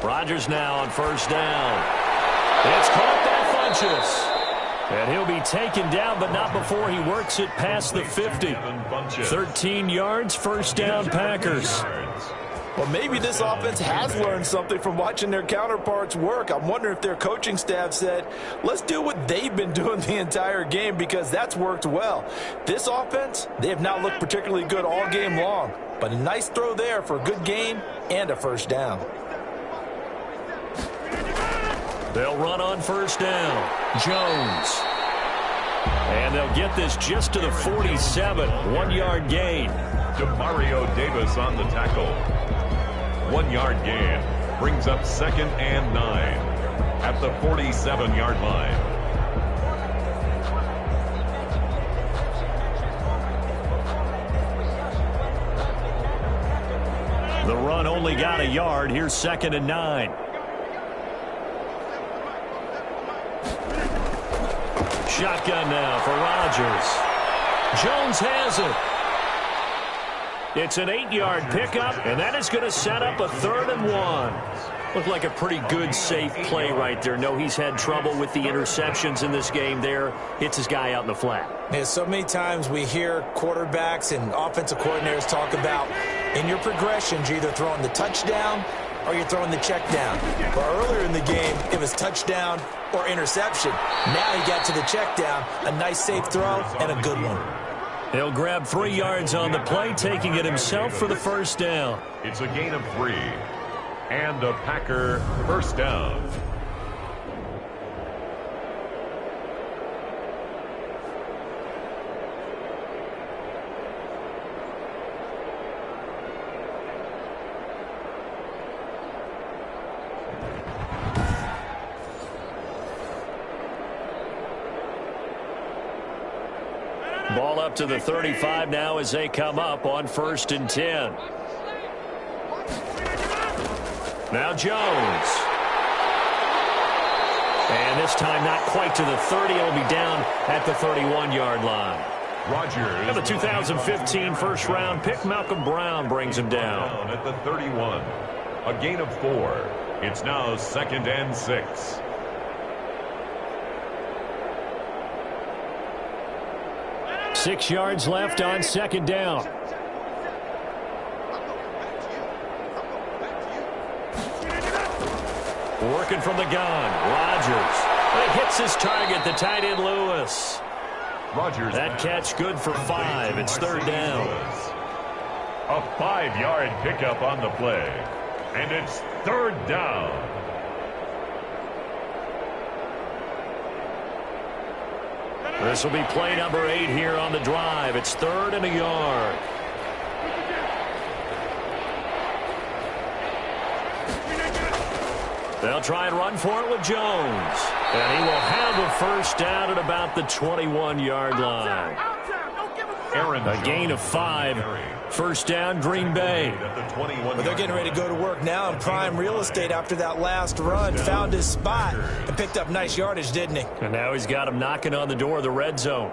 Rodgers now on first down. It's caught by Funchess. And he'll be taken down, but not before he works it past the 50. 13 yards, first down, Packers. Well, maybe this offense has learned something from watching their counterparts work. I'm wondering if their coaching staff said, let's do what they've been doing the entire game, because that's worked well. This offense, they have not looked particularly good all game long, but a nice throw there for a good gain and a first down. They'll run on first down. Jones. And they'll get this just to the 47. 1-yard gain. Demario Davis on the tackle. 1-yard gain. Brings up 2nd and 9 at the 47-yard line. The run only got a yard. Here's 2nd and 9. Shotgun now for Rodgers. Jones has it. It's an 8-yard pickup, and that is going to set up a 3rd and 1. Looked like a pretty good, safe play right there. No, he's had trouble with the interceptions in this game there. Hits his guy out in the flat. Yeah, so many times we hear quarterbacks and offensive coordinators talk about in your progressions, you're either throwing the touchdown or you're throwing the check down. But earlier in the game, it was touchdown or interception. Now he got to the check down, a nice safe throw and a good one. He'll grab 3 yards on the play, taking it himself for the first down. It's a gain of 3 and a Packer first down. Ball up to the 35 now as they come up on 1st and 10. Now Jones. And this time not quite to the 30. It'll be down at the 31-yard line. Rodgers. And the 2015 first-round pick, Malcolm Brown, brings him down. At the 31. A gain of 4. It's now 2nd and 6. Six yards left on 2nd down. Working from the gun. Rodgers. He hits his target, the tight end Lewis. Rodgers. That catch good for 5. It's 3rd down. A 5-yard pickup on the play. And it's 3rd down. This will be play number 8 here on the drive. It's 3rd and a yard. They'll try and run for it with Jones. And he will have a first down at about the 21-yard line. A gain of 5. First down, Green Bay. But they're getting ready to go to work now in prime real estate after that last run. Found his spot and picked up nice yardage, didn't he? And now he's got him knocking on the door of the red zone.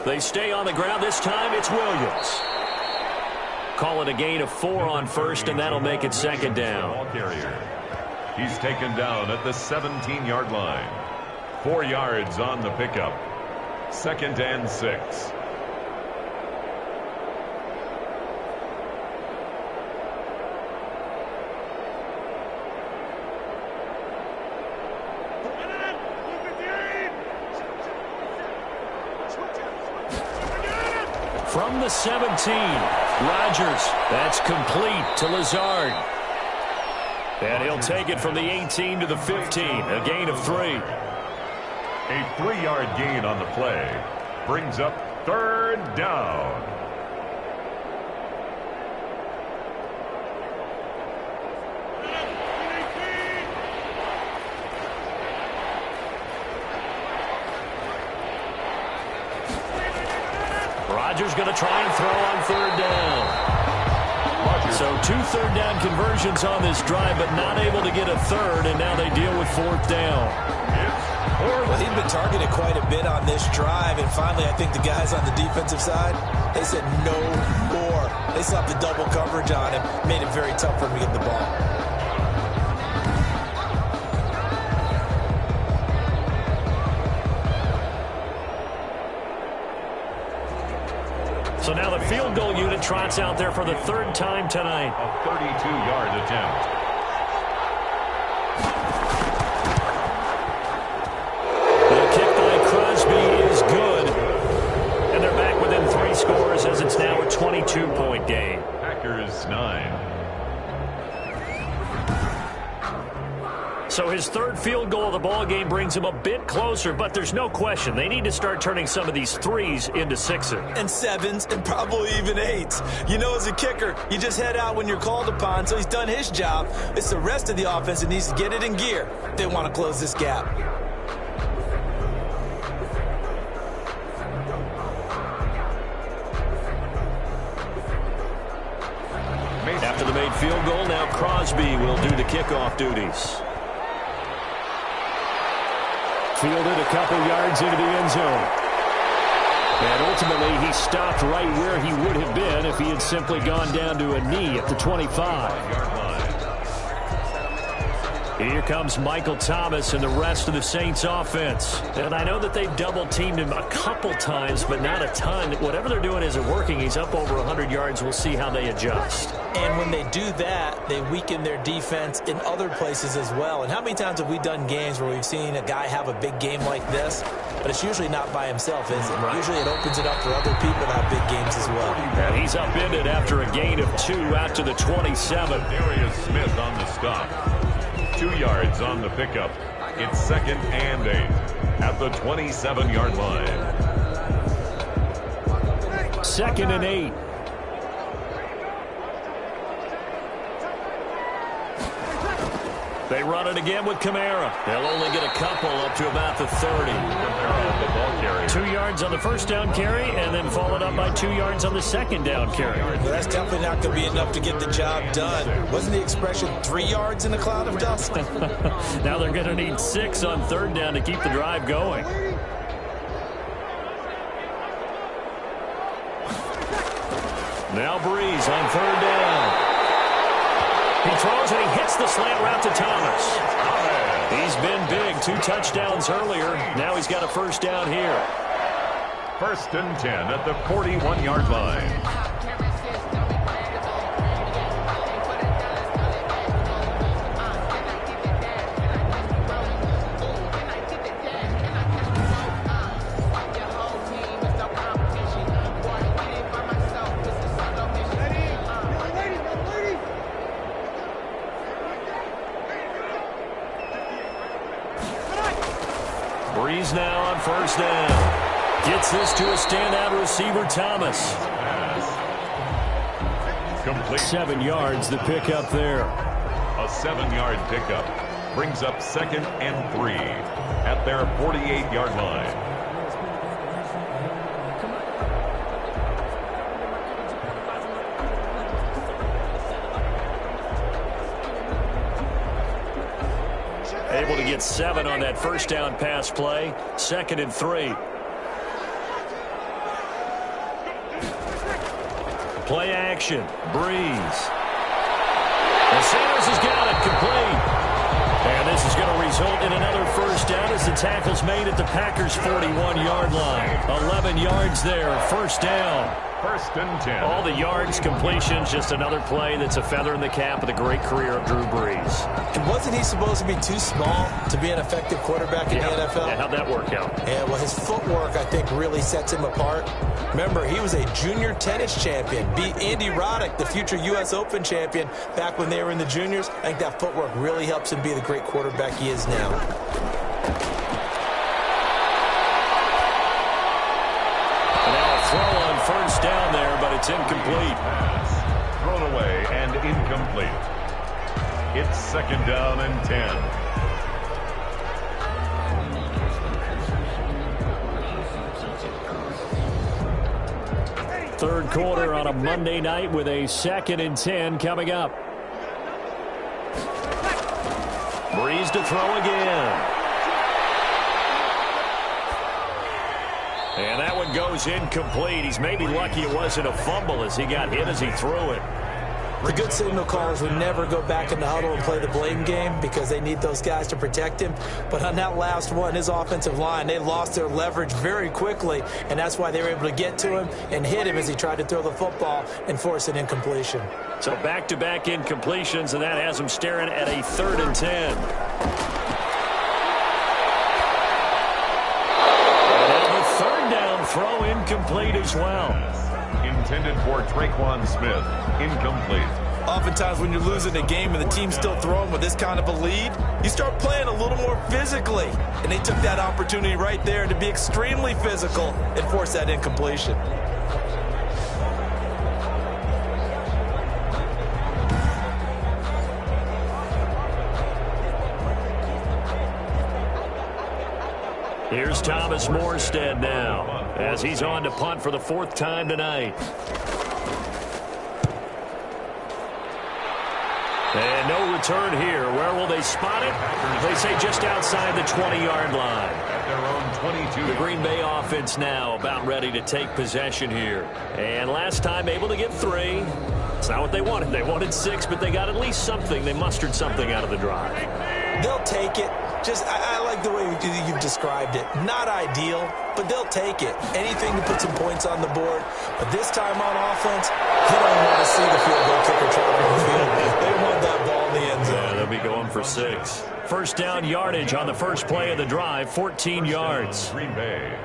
They stay on the ground. This time it's Williams. Call it a gain of 4 on 1st, and that'll make it 2nd down. He's taken down at the 17-yard line. 4 yards on the pickup. 2nd and 6. From the 17, Rodgers. That's complete to Lazard. And he'll take it from the 18 to the 15. A gain of 3. A 3-yard gain on the play. Brings up 3rd down. Rodgers going to try and throw on third down. So 2 third-down conversions on this drive, but not able to get a third, and now they deal with fourth down. Well, he's been targeted quite a bit on this drive, and finally I think the guys on the defensive side, they said no more. They slapped the double coverage on him, made it very tough for him to get the ball. So now the field goal unit trots out there for the third time tonight. A 32-yard attempt. The kick by Crosby is good. And they're back within 3 scores as it's now a 22-point game. Packers 9. So his third field goal of the ball game brings him a bit closer, but there's no question they need to start turning some of these threes into sixes. And sevens, and probably even 8s. You know, as a kicker, you just head out when you're called upon, so he's done his job. It's the rest of the offense that needs to get it in gear if they want to close this gap. After the made field goal, now Crosby will do the kickoff duties. Fielded a couple yards into the end zone. And ultimately, he stopped right where he would have been if he had simply gone down to a knee at the 25. Here comes Michael Thomas and the rest of the Saints offense. And I know that they've double-teamed him a couple times, but not a ton. Whatever they're doing isn't working. He's up over 100 yards. We'll see how they adjust. And when they do that, they weaken their defense in other places as well. And how many times have we done games where we've seen a guy have a big game like this, but it's usually not by himself, is it? Right. Usually it opens it up for other people to have big games as well. And he's upended after a gain of 2 out to the 27. Darius Smith on the stop. 2 yards on the pickup. It's 2nd and 8 at the 27-yard line. 2nd and 8. They run it again with Kamara. They'll only get a couple up to about the 30. The ball carrier. 2 yards on the first down carry, and then followed up by 2 yards on the second down carry. Well, that's definitely not going to be enough to get the job done. Wasn't the expression 3 yards in a cloud of dust? Now they're going to need 6 on third down to keep the drive going. Now Breeze on third down. He throws and he hits the slant route to Thomas. He's been big. 2 touchdowns earlier. Now he's got a first down here. 1st and 10 at the 41-yard line. Breeze now on first down. Gets this to a standout receiver, Thomas. Complete. 7 yards, the pickup there. A 7-yard pickup brings up 2nd and 3 at their 48-yard line. Able to get 7 on that first down pass play. 2nd and 3. Play action. Breeze. And Sanders has got it complete. And this is going to result in another first down as the tackle's made at the Packers' 41-yard line. 11 yards there. First down. 1st and 10. All the yards, completions, just another play that's a feather in the cap of the great career of Drew Brees. And wasn't he supposed to be too small to be an effective quarterback in the NFL? Yeah, how'd that work out? Yeah, well, his footwork, I think, really sets him apart. Remember, he was a junior tennis champion. Beat Andy Roddick, the future U.S. Open champion, back when they were in the juniors. I think that footwork really helps him be the great quarterback he is now. Throw on first down there, but it's incomplete. Pass thrown away and incomplete. It's 2nd down and 10. third quarter on a Monday night with a 2nd and 10 coming up. Breeze to throw again. And that one goes incomplete. He's maybe lucky it wasn't a fumble as he got hit as he threw it. The good signal callers would never go back in the huddle and play the blame game because they need those guys to protect him. But on that last one, his offensive line, they lost their leverage very quickly, and that's why they were able to get to him and hit him as he tried to throw the football and force an incompletion. So back-to-back incompletions, and that has him staring at a 3rd and 10. Throw incomplete as well. Intended for Traquan Smith. Incomplete. Oftentimes when you're losing a game and the team's still throwing with this kind of a lead, you start playing a little more physically. And they took that opportunity right there to be extremely physical and force that incompletion. Here's Thomas Morstead now as he's on to punt for the 4th time tonight. And no return here. Where will they spot it? They say just outside the 20-yard line. At their own 22. The Green Bay offense now about ready to take possession here. And last time able to get 3. It's not what they wanted. They wanted 6, but they got at least something. They mustered something out of the drive. They'll take it. I like the way you've described it. Not ideal, but they'll take it. Anything to put some points on the board. But this time on offense, you don't want to see the field goal kicker traveling the field. They want that ball in the end zone. Yeah, they'll be going for 6. First down yardage on the first play of the drive, 14 yards. Green Bay.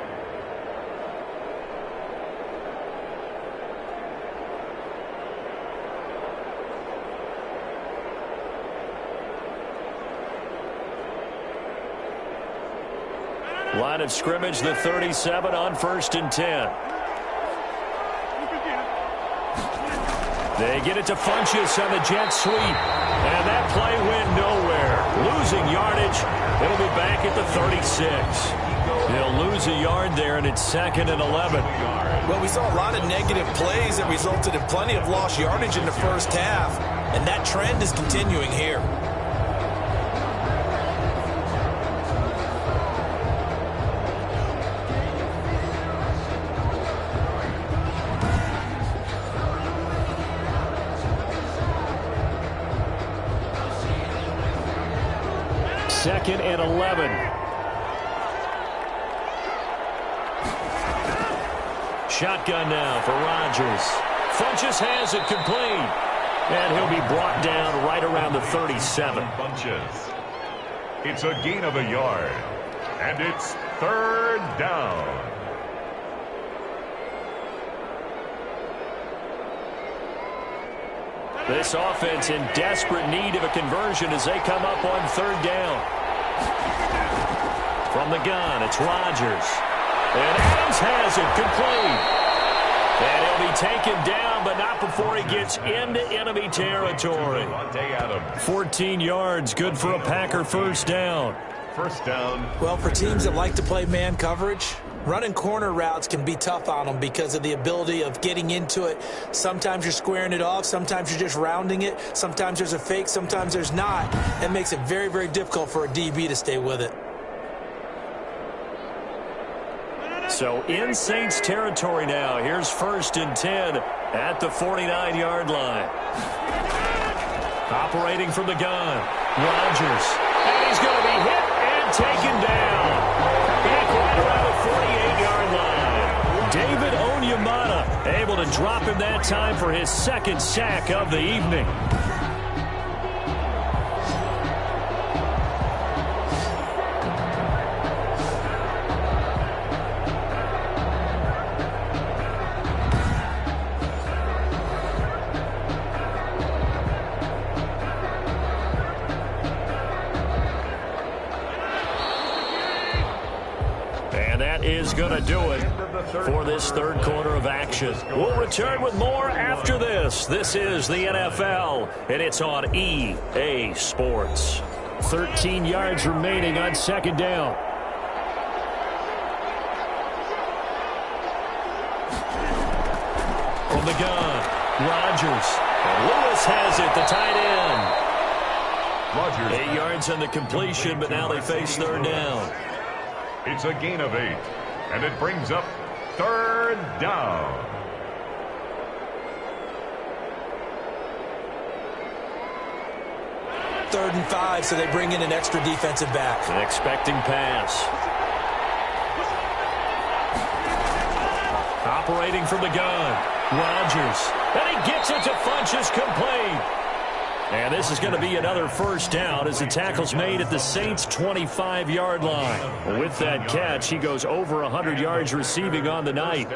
Line of scrimmage, the 37 on 1st and 10. They get it to Funchess on the jet sweep. And that play went nowhere. Losing yardage. It'll be back at the 36. They'll lose a yard there, and it's 2nd and 11. Well, we saw a lot of negative plays that resulted in plenty of lost yardage in the first half. And that trend is continuing here. Second and 11. Shotgun now for Rodgers. Funchess has it complete. And he'll be brought down right around the 37. Funchess. It's a gain of a yard. And it's 3rd down. This offense in desperate need of a conversion as they come up on 3rd down. From the gun, it's Rodgers. And Adams has it complete. And he'll be taken down, but not before he gets into enemy territory. 14 yards, good for a Packer first down. First down. Well, for teams that like to play man coverage, running corner routes can be tough on them because of the ability of getting into it. Sometimes you're squaring it off. Sometimes you're just rounding it. Sometimes there's a fake. Sometimes there's not. That makes it very, very difficult for a DB to stay with it. So in Saints territory now. Here's 1st and 10 at the 49-yard line. Operating from the gun. Rodgers. And he's going to be hit and taken down. Back right around the 48-yard line. David Onyemata able to drop him that time for his 2nd sack of the evening. Is going to do it for this 3rd quarter of action. We'll return with more after this. This is the NFL, and it's on EA Sports. 13 yards remaining on 2nd down. From the gun, Rodgers. And Lewis has it, the tight end. Rodgers. 8 yards on the completion, but now they face third down. It's a gain of 8, and it brings up third down. Third and 5, so they bring in an extra defensive back. An expecting pass. Operating from the gun, Rodgers. And he gets it to Funchess, complete. And this is going to be another first down as the tackle's made at the Saints' 25-yard line. With that catch, he goes over 100 yards receiving on the night.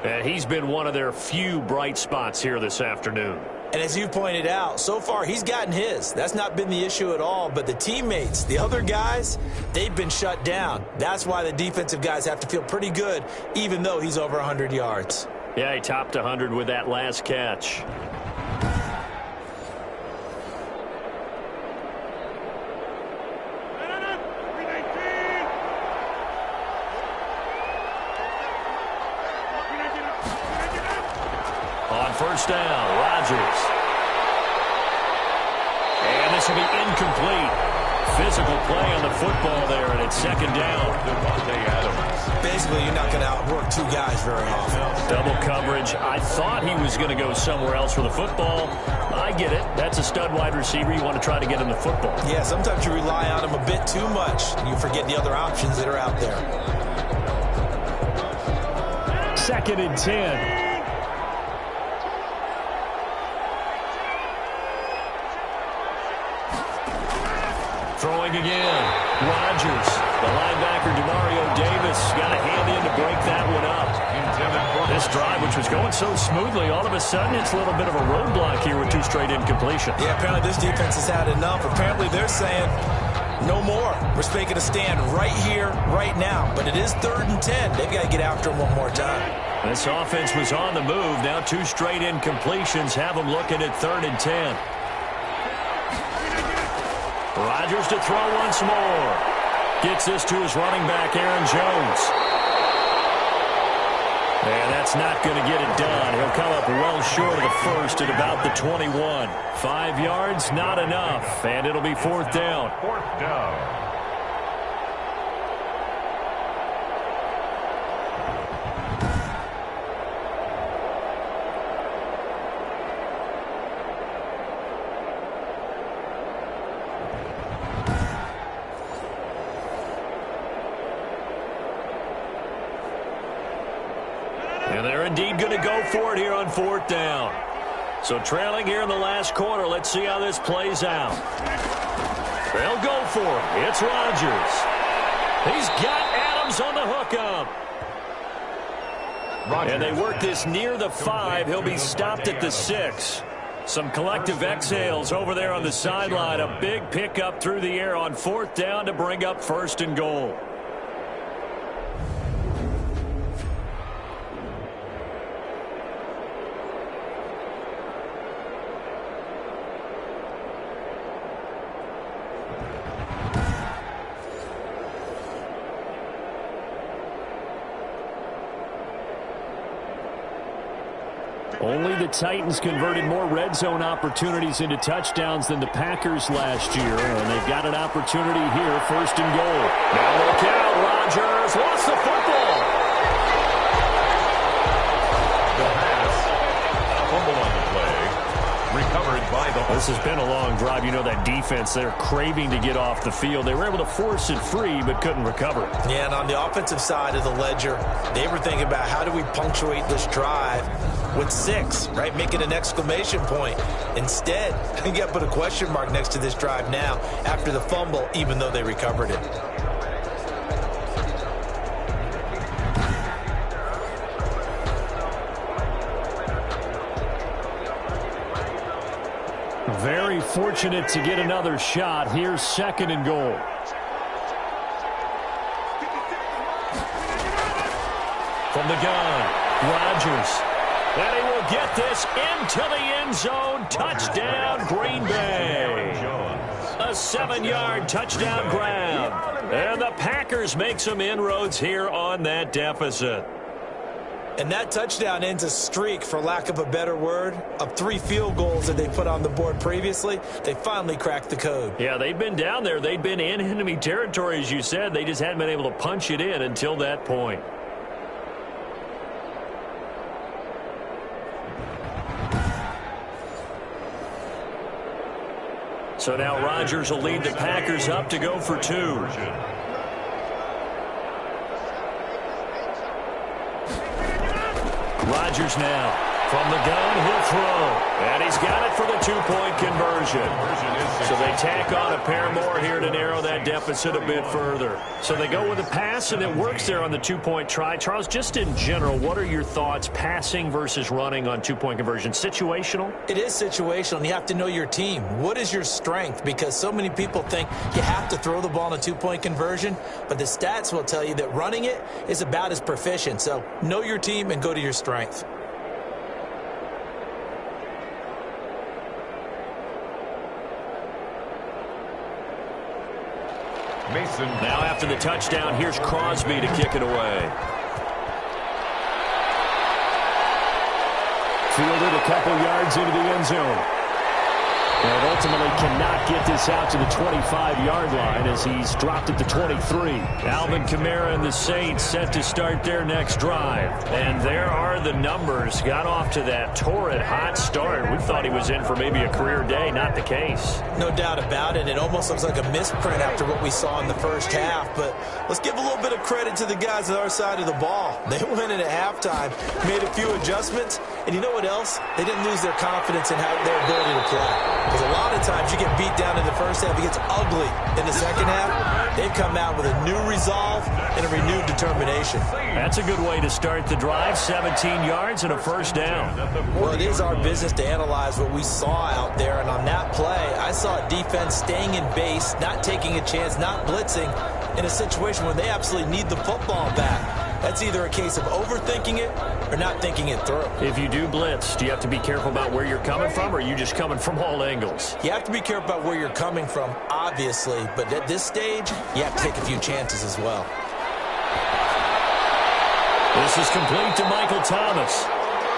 And he's been one of their few bright spots here this afternoon. And as you pointed out, so far he's gotten his. That's not been the issue at all. But the teammates, the other guys, they've been shut down. That's why the defensive guys have to feel pretty good, even though he's over 100 yards. Yeah, he topped 100 with that last catch. On first down, Rodgers. And this will be incomplete. Physical play on the football there, and it's second down. Basically, you're not going to outwork two guys very often. Double coverage. I thought he was going to go somewhere else for the football. I get it. That's a stud wide receiver. You want to try to get him the football. Yeah, sometimes you rely on him a bit too much, and you forget the other options that are out there. Second and 10. Throwing again. Rodgers. The linebacker, Demario Davis, got a hand in to break that one up. This drive, which was going so smoothly, all of a sudden it's a little bit of a roadblock here with 2 straight incompletions. Yeah, apparently this defense has had enough. Apparently they're saying no more. We're making a stand right here, right now. But it is 3rd and 10. They've got to get after him one more time. This offense was on the move. Now 2 straight incompletions have them looking at 3rd and 10. Rodgers to throw once more. Gets this to his running back, Aaron Jones. And that's not going to get it done. He'll come up well short of the first at about the 21. 5 yards, not enough. And it'll be 4th down. 4th down. And they're indeed going to go for it here on 4th down. So trailing here in the last quarter. Let's see how this plays out. They'll go for it. It's Rodgers. He's got Adams on the hookup. And they work this near the 5. He'll be stopped at the 6. Some collective exhales over there on the sideline. A big pickup through the air on 4th down to bring up 1st and goal. Only the Titans converted more red zone opportunities into touchdowns than the Packers last year, and they've got an opportunity here, 1st and goal. Now look out, Rodgers lost the football. The pass, fumble on the play, recovered by the... This has been a long drive. You know that defense, they're craving to get off the field. They were able to force it free, but couldn't recover it. Yeah, and on the offensive side of the ledger, they were thinking about how do we punctuate this drive with 6, right? Make it an exclamation point. Instead, you got to put a question mark next to this drive now after the fumble, even though they recovered it. Very fortunate to get another shot. Here's 2nd and goal. From the gun, Rodgers. And he will get this into the end zone. Touchdown, Green Bay. A 7-yard touchdown grab. And the Packers make some inroads here on that deficit. And that touchdown ends a streak, for lack of a better word, of 3 field goals that they put on the board previously. They finally cracked the code. Yeah, they'd been down there. They'd been in enemy territory, as you said. They just hadn't been able to punch it in until that point. So now Rodgers will lead the Packers up to go for 2. Rodgers now from the gun, he'll throw. And he's got it for the 2-point conversion. So they tack on a pair more here to narrow that deficit a bit further. So they go with a pass, and it works there on the 2-point try. Charles, just in general, what are your thoughts passing versus running on 2-point conversion? Situational? It is situational, and you have to know your team. What is your strength? Because so many people think you have to throw the ball in a 2-point conversion, but the stats will tell you that running it is about as proficient. So know your team and go to your strength. Mason. Now after the touchdown, here's Crosby to kick it away. Fielded a couple yards into the end zone. And ultimately cannot get this out to the 25-yard line as he's dropped it to 23. Alvin Kamara and the Saints set to start their next drive. And there are the numbers. Got off to that torrid hot start. We thought he was in for maybe a career day. Not the case. No doubt about it. It almost looks like a misprint after what we saw in the first half. But let's give a little bit of credit to the guys on our side of the ball. They went in at halftime, made a few adjustments. And you know what else? They didn't lose their confidence in their ability to play. Because a lot of times you get beat down in the first half, it gets ugly in the second half. They've come out with a new resolve and a renewed determination. That's a good way to start the drive. 17 yards and a first down. Well, it is our business to analyze what we saw out there. And on that play, I saw a defense staying in base, not taking a chance, not blitzing in a situation where they absolutely need the football back. That's either a case of overthinking it or not thinking it through. If you do blitz, do you have to be careful about where you're coming from, or are you just coming from all angles? You have to be careful about where you're coming from, obviously. But at this stage, you have to take a few chances as well. This is complete to Michael Thomas.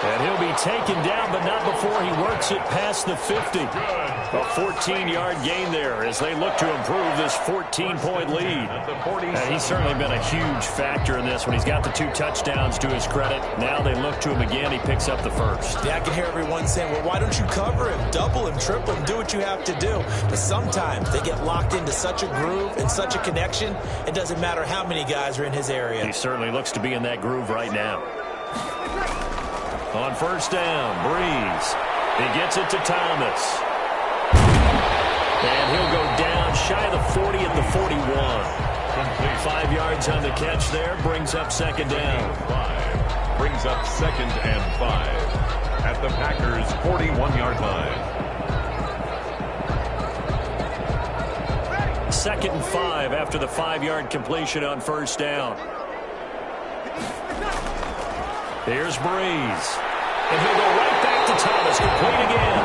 And he'll be taken down, but not before he works it past the 50. A 14-yard gain there as they look to improve this 14-point lead. And he's certainly been a huge factor in this when he's got the 2 touchdowns to his credit. Now they look to him again. He picks up the first. Yeah, I can hear everyone saying, well, why don't you cover him, double him, triple him, do what you have to do. But sometimes they get locked into such a groove and such a connection, it doesn't matter how many guys are in his area. He certainly looks to be in that groove right now. On first down, Breeze. He gets it to Thomas. And he'll go down shy of the 40 at the 41. 5 yards on the catch there. Brings up second down. Brings up 2nd and 5 at the Packers' 41-yard line. 2nd and 5 after the 5-yard completion on first down. Here's Breeze. And he'll go right back to Thomas. Complete again.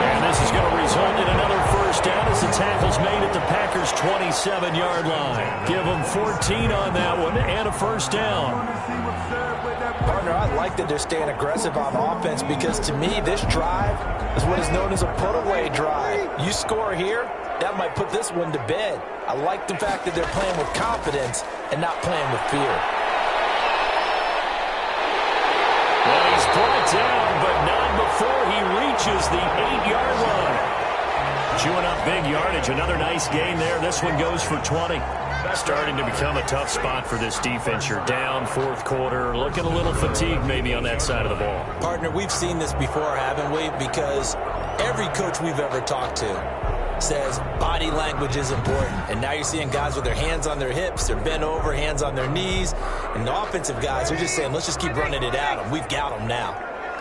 And this is going to result in another first down as the tackle's made at the Packers' 27-yard line. Give them 14 on that one and a first down. Partner, I like that they're staying aggressive on offense because to me, this drive is what is known as a put-away drive. You score here, that might put this one to bed. I like the fact that they're playing with confidence and not playing with fear. Well, he's brought down, but not before he reaches the 8-yard line. Chewing up big yardage. Another nice gain there. This one goes for 20. Starting to become a tough spot for this defense. You're down, 4th quarter. Looking a little fatigued maybe on that side of the ball. Partner, we've seen this before, haven't we? Because every coach we've ever talked to says body language is important. And now you're seeing guys with their hands on their hips, they're bent over, hands on their knees. And the offensive guys are just saying, let's just keep running it at them. We've got them now.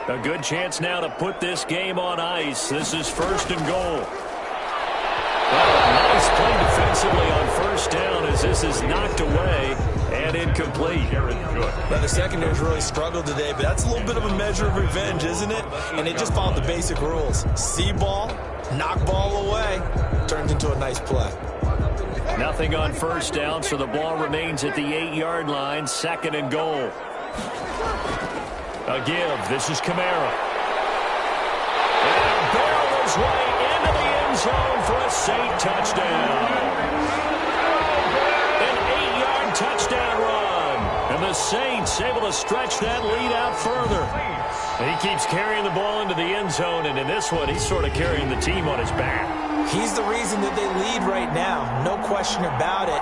A good chance now to put this game on ice. This is 1st and goal. Nice play defensively on first down as this is knocked away and incomplete. Now, the secondary's really struggled today, but that's a little bit of a measure of revenge, isn't it? And they just followed the basic rules. See ball, knock ball away, turns into a nice play. Nothing on first down, so the ball remains at the 8-yard line, 2nd and goal. A give. This is Kamara. And barrel his way into the end zone for a Saint touchdown. An 8-yard touchdown run. And the Saints able to stretch that lead out further. He keeps carrying the ball into the end zone, and in this one, he's sort of carrying the team on his back. He's the reason that they lead right now. No question about it.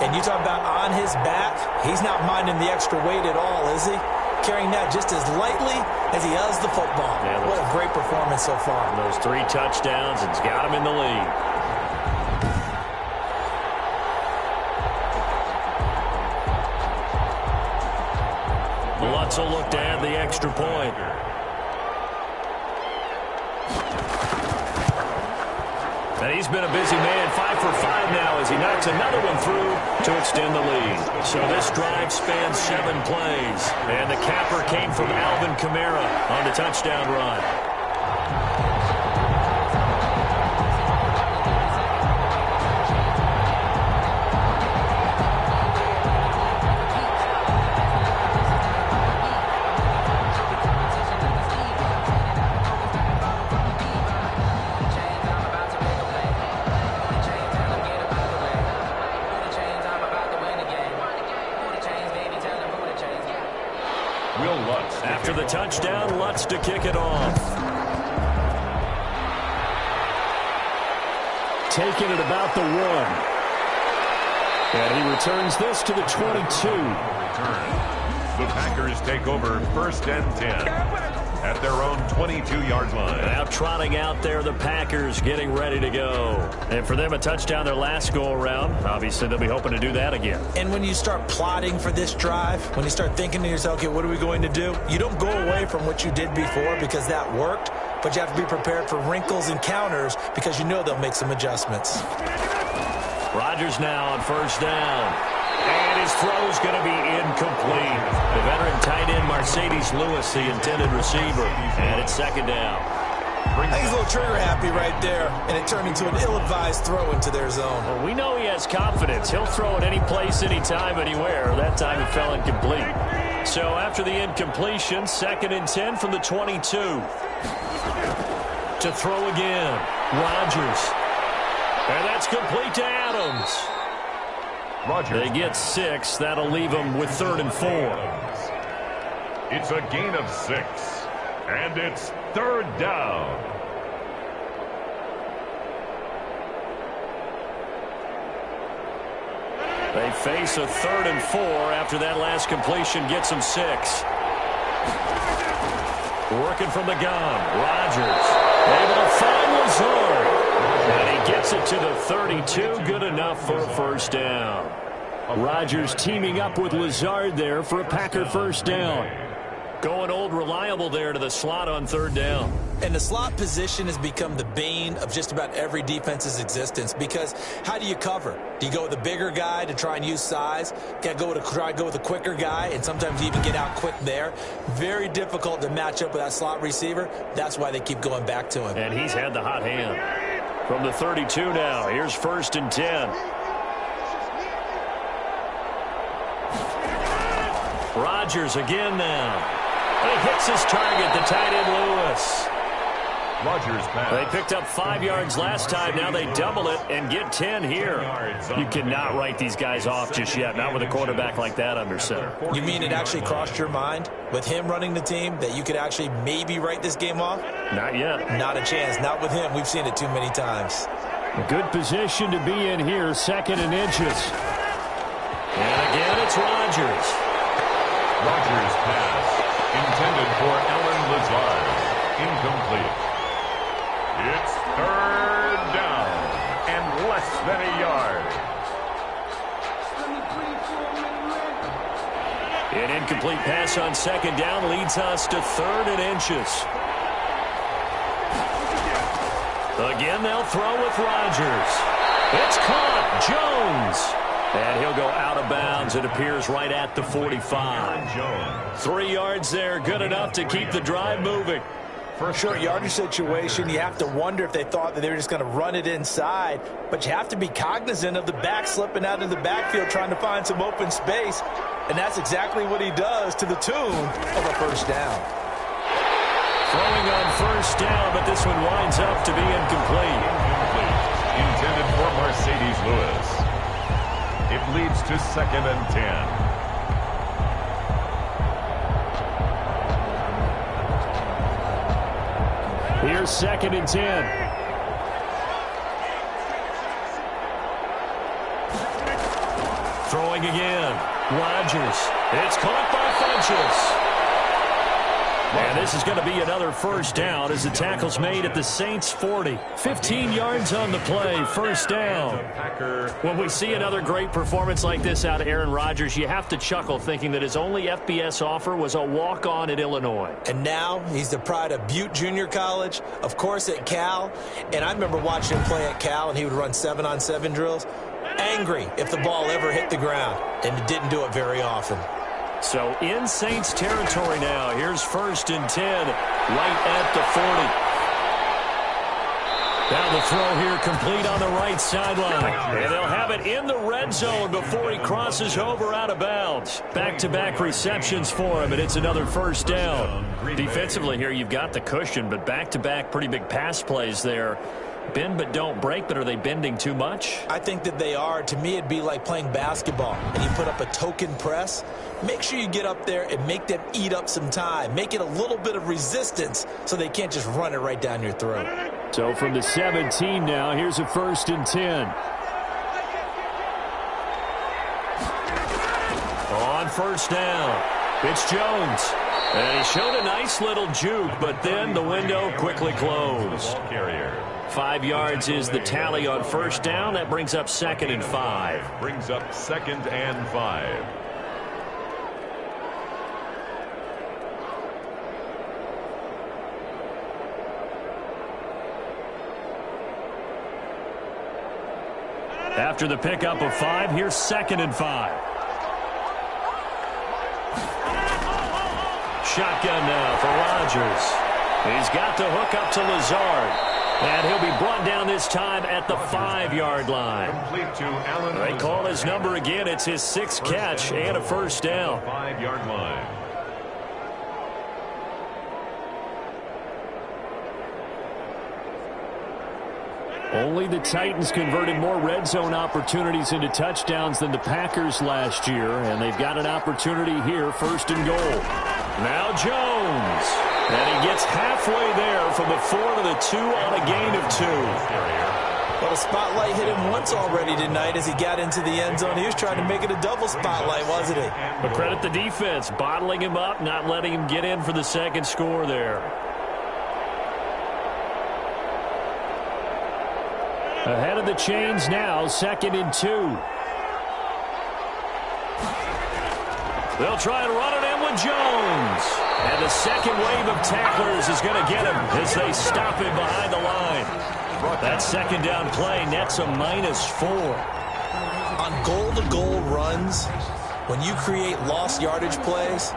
And you talk about on his back, he's not minding the extra weight at all, is he? Carrying that just as lightly as he does the football. Yeah, what a great performance so far. Those 3 touchdowns, it's got him in the lead. Lutz will look to add the extra point. And he's been a busy man, 5 for 5 now as he knocks another one through to extend the lead. So this drive spans 7 plays. And the capper came from Alvin Kamara on the touchdown run. After the touchdown, Lutz to kick it off. Taking it about the 1. And he returns this to the 22. The Packers take over 1st and 10 at their own 22-yard line. Now trotting out there, the Packers getting ready to go. And for them, a touchdown their last go-around. Obviously, they'll be hoping to do that again. And when you start plotting for this drive, when you start thinking to yourself, okay, what are we going to do? You don't go away from what you did before because that worked, but you have to be prepared for wrinkles and counters because you know they'll make some adjustments. Rodgers now on 1st down. And his throw is going to be incomplete. The veteran tight end Mercedes Lewis, the intended receiver. And it's 2nd down. I think he's a little trigger happy right there, and it turned into an ill-advised throw into their zone. Well, we know he has confidence. He'll throw it any place, anytime, anywhere. That time it fell incomplete. So after the incompletion, 2nd and 10 from the 22. To throw again, Rodgers. And that's complete to Adams. Rodgers. They get 6. That'll leave them with 3rd and 4. It's a gain of 6. And it's 3rd down. They face a 3rd and 4 after that last completion gets them 6. Working from the gun. Rodgers able to find Lazard. And he gets it to the 32. Good enough for a 1st down. Rodgers teaming up with Lazard there for a Packer 1st down. Going old reliable there to the slot on 3rd down. And the slot position has become the bane of just about every defense's existence because how do you cover? Do you go with a bigger guy to try and use size? Got to try and go with a quicker guy, and sometimes you even get out quick there. Very difficult to match up with that slot receiver. That's why they keep going back to him. And he's had the hot hand. From the 32 now, here's 1st and 10. Rodgers again now. He hits his target, the tight end Lewis. Rodgers pass. They picked up 5 yards last time. Now they double it and get 10 here. You cannot write these guys off just yet, not with a quarterback like that under center. You mean it actually crossed your mind with him running the team that you could actually maybe write this game off? Not yet. Not a chance. Not with him. We've seen it too many times. A good position to be in here, 2nd and inches. And again, it's Rodgers. Rodgers pass. Intended for Allen Lazard. Incomplete. It's 3rd down and less than a yard. An incomplete pass on 2nd down leads us to 3rd and inches. Again, they'll throw with Rodgers. It's caught. Jones. And he'll go out of bounds. It appears right at the 45. 3 yards there. Good enough to keep the drive moving. For a short yardage situation, you have to wonder if they thought that they were just going to run it inside. But you have to be cognizant of the back slipping out of the backfield trying to find some open space. And that's exactly what he does to the tune of a first down. Throwing on first down, but this one winds up to be incomplete. Intended for Mercedes Lewis. It leads to 2nd and 10. Here's 2nd and 10. Throwing again. Rodgers. It's caught by Funchess. And this is going to be another first down as the tackle's made at the Saints' 40. 15 yards on the play, first down. When we see another great performance like this out of Aaron Rodgers, you have to chuckle thinking that his only FBS offer was a walk-on at Illinois. And now he's the pride of Butte Junior College, of course at Cal. And I remember watching him play at Cal, and he would run 7-on-7 drills. Angry if the ball ever hit the ground, and it didn't do it very often. So in Saints territory now. Here's 1st and 10, right at the 40. Now the throw here complete on the right sideline. And they'll have it in the red zone before he crosses over out of bounds. Back-to-back receptions for him, and it's another first down. Defensively here, you've got the cushion, but back-to-back pretty big pass plays there. Bend but don't break, but are they bending too much? I think that they are. To me, it'd be like playing basketball, and you put up a token press. Make sure you get up there and make them eat up some time. Make it a little bit of resistance so they can't just run it right down your throat. So from the 17 now, here's a 1st and 10. On first down, it's Jones. And he showed a nice little juke, but then the window quickly closed. 5 yards is the tally on first down. That brings up 2nd and 5. Brings up 2nd and 5. After the pickup of 5, here's 2nd and 5. Shotgun now for Rodgers. He's got the hook up to Lazard. And he'll be brought down this time at the 5-yard line. Complete to Allen. They call his number again. It's his 6th catch and a first down. 5-yard line. Only the Titans converted more red zone opportunities into touchdowns than the Packers last year, and they've got an opportunity here, 1st and goal. Now Jones, and he gets halfway there from the 4 to the 2 on a gain of 2. Well, the spotlight hit him once already tonight as he got into the end zone. He was trying to make it a double spotlight, wasn't he? But credit the defense, bottling him up, not letting him get in for the second score there. Ahead of the chains now, 2nd and 2. They'll try and run it in with Jones. And the second wave of tacklers is going to get him as they stop him behind the line. That second down play nets a -4. On goal-to-goal runs, when you create lost yardage plays,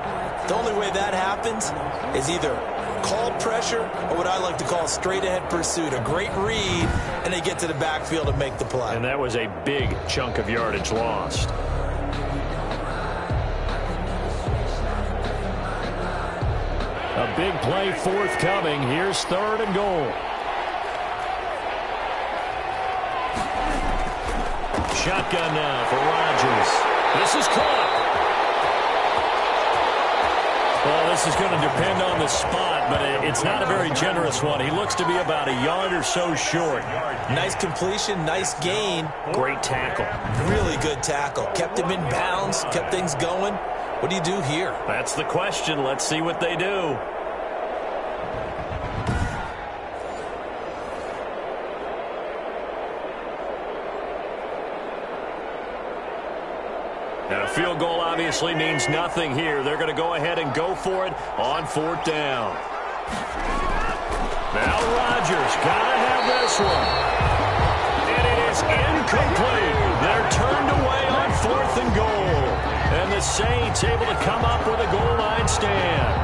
the only way that happens is either called pressure or what I like to call straight-ahead pursuit. A great read, and they get to the backfield and make the play. And that was a big chunk of yardage lost. A big play forthcoming. Here's 3rd and goal. Shotgun now for Rodgers. This is caught. Well, this is going to depend on the spot, but it's not a very generous one. He looks to be about a yard or so short. Nice completion, nice gain. Great tackle. Really good tackle. Kept him in bounds, kept things going. What do you do here? That's the question. Let's see what they do. And a field goal obviously means nothing here. They're going to go ahead and go for it on 4th down. Now Rodgers got to have this one. And it is incomplete. They're turned away on 4th and goal. And the Saints able to come up with a goal line stand.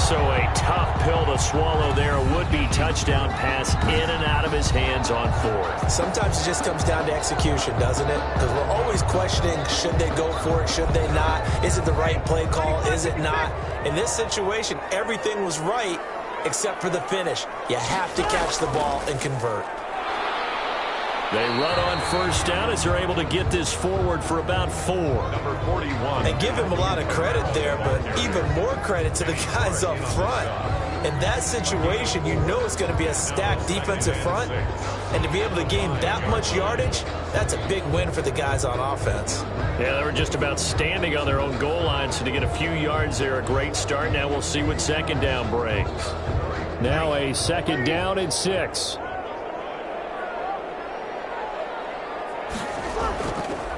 So a tough pill to swallow there. A would-be touchdown pass in and out of his hands on fourth. Sometimes it just comes down to execution, doesn't it? Because we're always questioning, should they go for it, should they not? Is it the right play call, is it not? In this situation, everything was right except for the finish. You have to catch the ball and convert. They run on first down as they're able to get this forward for about 4. Number 41. And give him a lot of credit there, but even more credit to the guys up front. In that situation, you know it's going to be a stacked defensive front. And to be able to gain that much yardage, that's a big win for the guys on offense. Yeah, they were just about standing on their own goal line, so to get a few yards there, a great start. Now we'll see what second down brings. Now a second down and 6.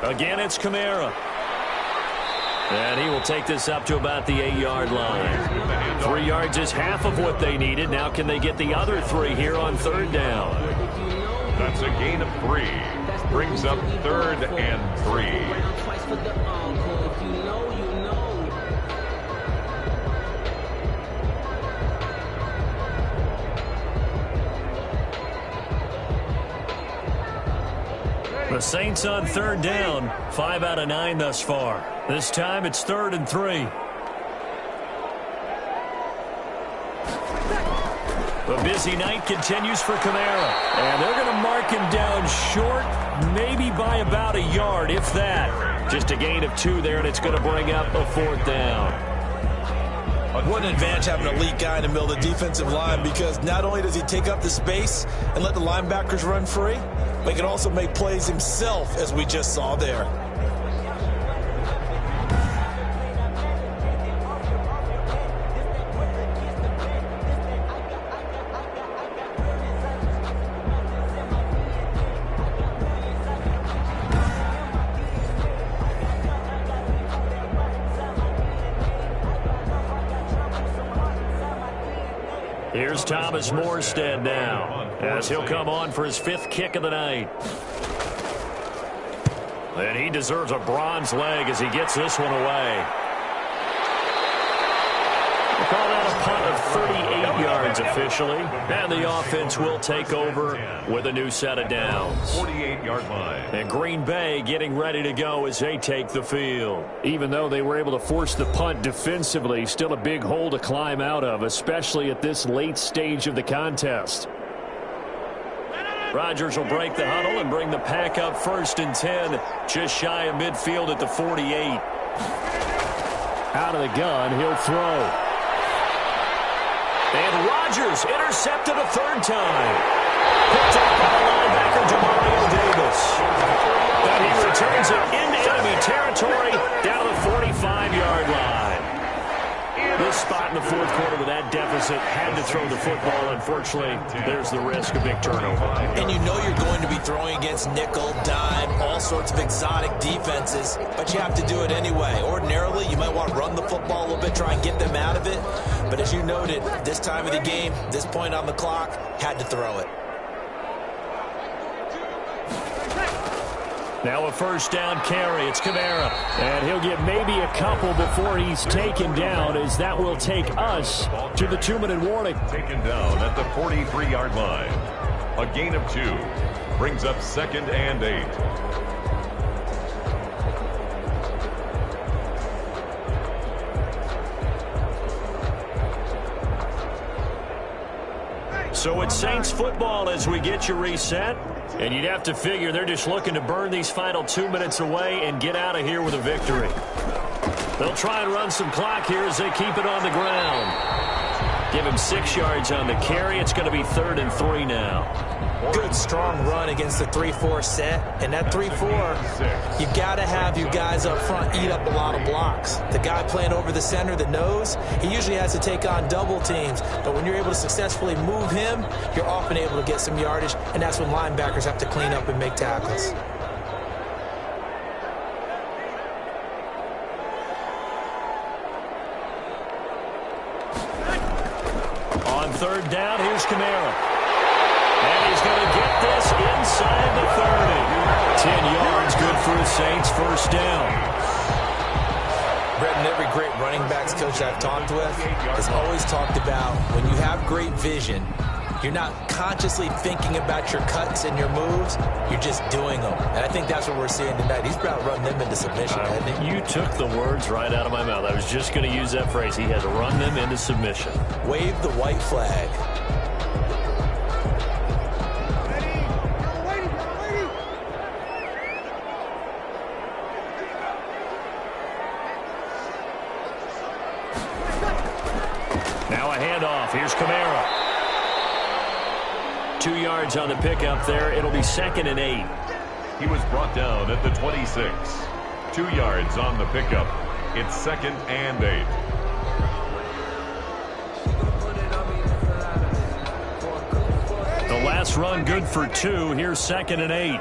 Again, it's Kamara. And he will take this up to about the 8-yard line. 3 yards is half of what they needed. Now can they get the other 3 here on third down? That's a gain of 3. Brings up 3rd and 3. The Saints on third down, 5 out of 9 thus far. This time it's 3rd and 3. The busy night continues for Kamara. And they're going to mark him down short, maybe by about a yard, if that. Just a gain of 2 there, and it's going to bring up a 4th down. What an advantage having an elite guy in the middle of the defensive line, because not only does he take up the space and let the linebackers run free, but he can also make plays himself, as we just saw there. Here's Thomas Morstead now, as he'll come on for his 5th kick of the night. And he deserves a bronze leg as he gets this one away. We'll call that a punt of 38 yards officially. And the offense will take over with a new set of downs. 48-yard line. And Green Bay getting ready to go as they take the field. Even though they were able to force the punt defensively, still a big hole to climb out of, especially at this late stage of the contest. Rodgers will break the huddle and bring the pack up 1st and 10, just shy of midfield at the 48. Out of the gun, he'll throw. And Rodgers intercepted a 3rd time. Picked up by linebacker Demario Davis. And he returns it into enemy territory down to the 45-yard line. This spot in the 4th quarter with that deficit had to throw the football. Unfortunately, there's the risk of big turnover. And you know you're going to be throwing against nickel, dime, all sorts of exotic defenses, but you have to do it anyway. Ordinarily, you might want to run the football a little bit, try and get them out of it. But as you noted, this time of the game, this point on the clock, had to throw it. Now a 1st down carry. It's Kamara. And he'll get maybe a couple before he's taken down, as that will take us to the 2-minute warning. Taken down at the 43-yard line. A gain of 2. Brings up 2nd and 8. So it's Saints football as we get you reset. And you'd have to figure they're just looking to burn these final 2 minutes away and get out of here with a victory. They'll try and run some clock here as they keep it on the ground. Give him 6 yards on the carry. It's going to be 3rd and 3 now. Good, strong run against the 3-4 set. And that 3-4, you got to have your guys up front eat up a lot of blocks. The guy playing over the center, the nose, he usually has to take on double teams. But when you're able to successfully move him, you're often able to get some yardage. And that's when linebackers have to clean up and make tackles. On 3rd down, here's Kamara. And he's going to get this inside the 30. 10 yards, good for the Saints, 1st down. Brett, in every great running running backs coach I've talked with has always talked about when you have great vision, you're not consciously thinking about your cuts and your moves. You're just doing them. And I think that's what we're seeing tonight. He's about running them into submission, hasn't he? You took the words right out of my mouth. I was just going to use that phrase. He has run them into submission. Wave the white flag. Now a handoff. Here's Kamara. 2 yards on the pickup there. It'll be 2nd and 8. He was brought down at the 26. 2 yards on the pickup. It's 2nd and 8. The last run good for 2. Here's 2nd and 8.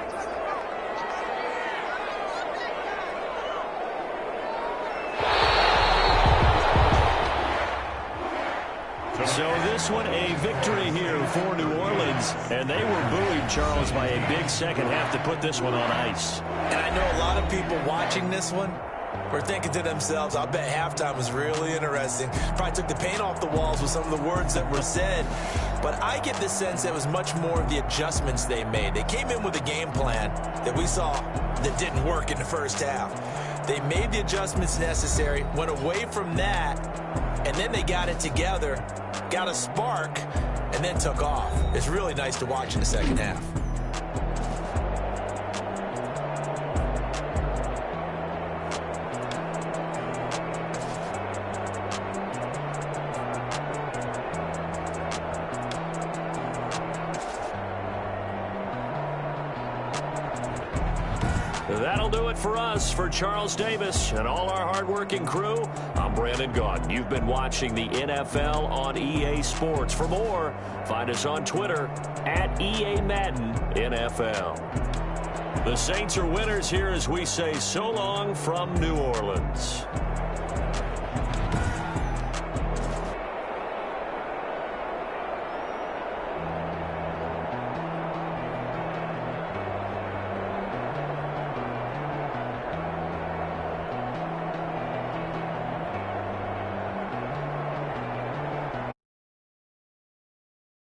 So this one a victory here for New Orleans. And they were buoyed, Charles, by a big second half to put this one on ice. And I know a lot of people watching this one were thinking to themselves, I bet halftime was really interesting. Probably took the paint off the walls with some of the words that were said. But I get the sense that it was much more of the adjustments they made. They came in with a game plan that we saw that didn't work in the first half. They made the adjustments necessary, went away from that, and then they got it together, got a spark, and then took off. It's really nice to watch in the second half. That'll do it for us. For Charles Davis and all our hardworking crew, I'm Brandon Gaudin. You've been watching the NFL on EA Sports. For more, find us on Twitter at EA Madden NFL. The Saints are winners here as we say so long from New Orleans.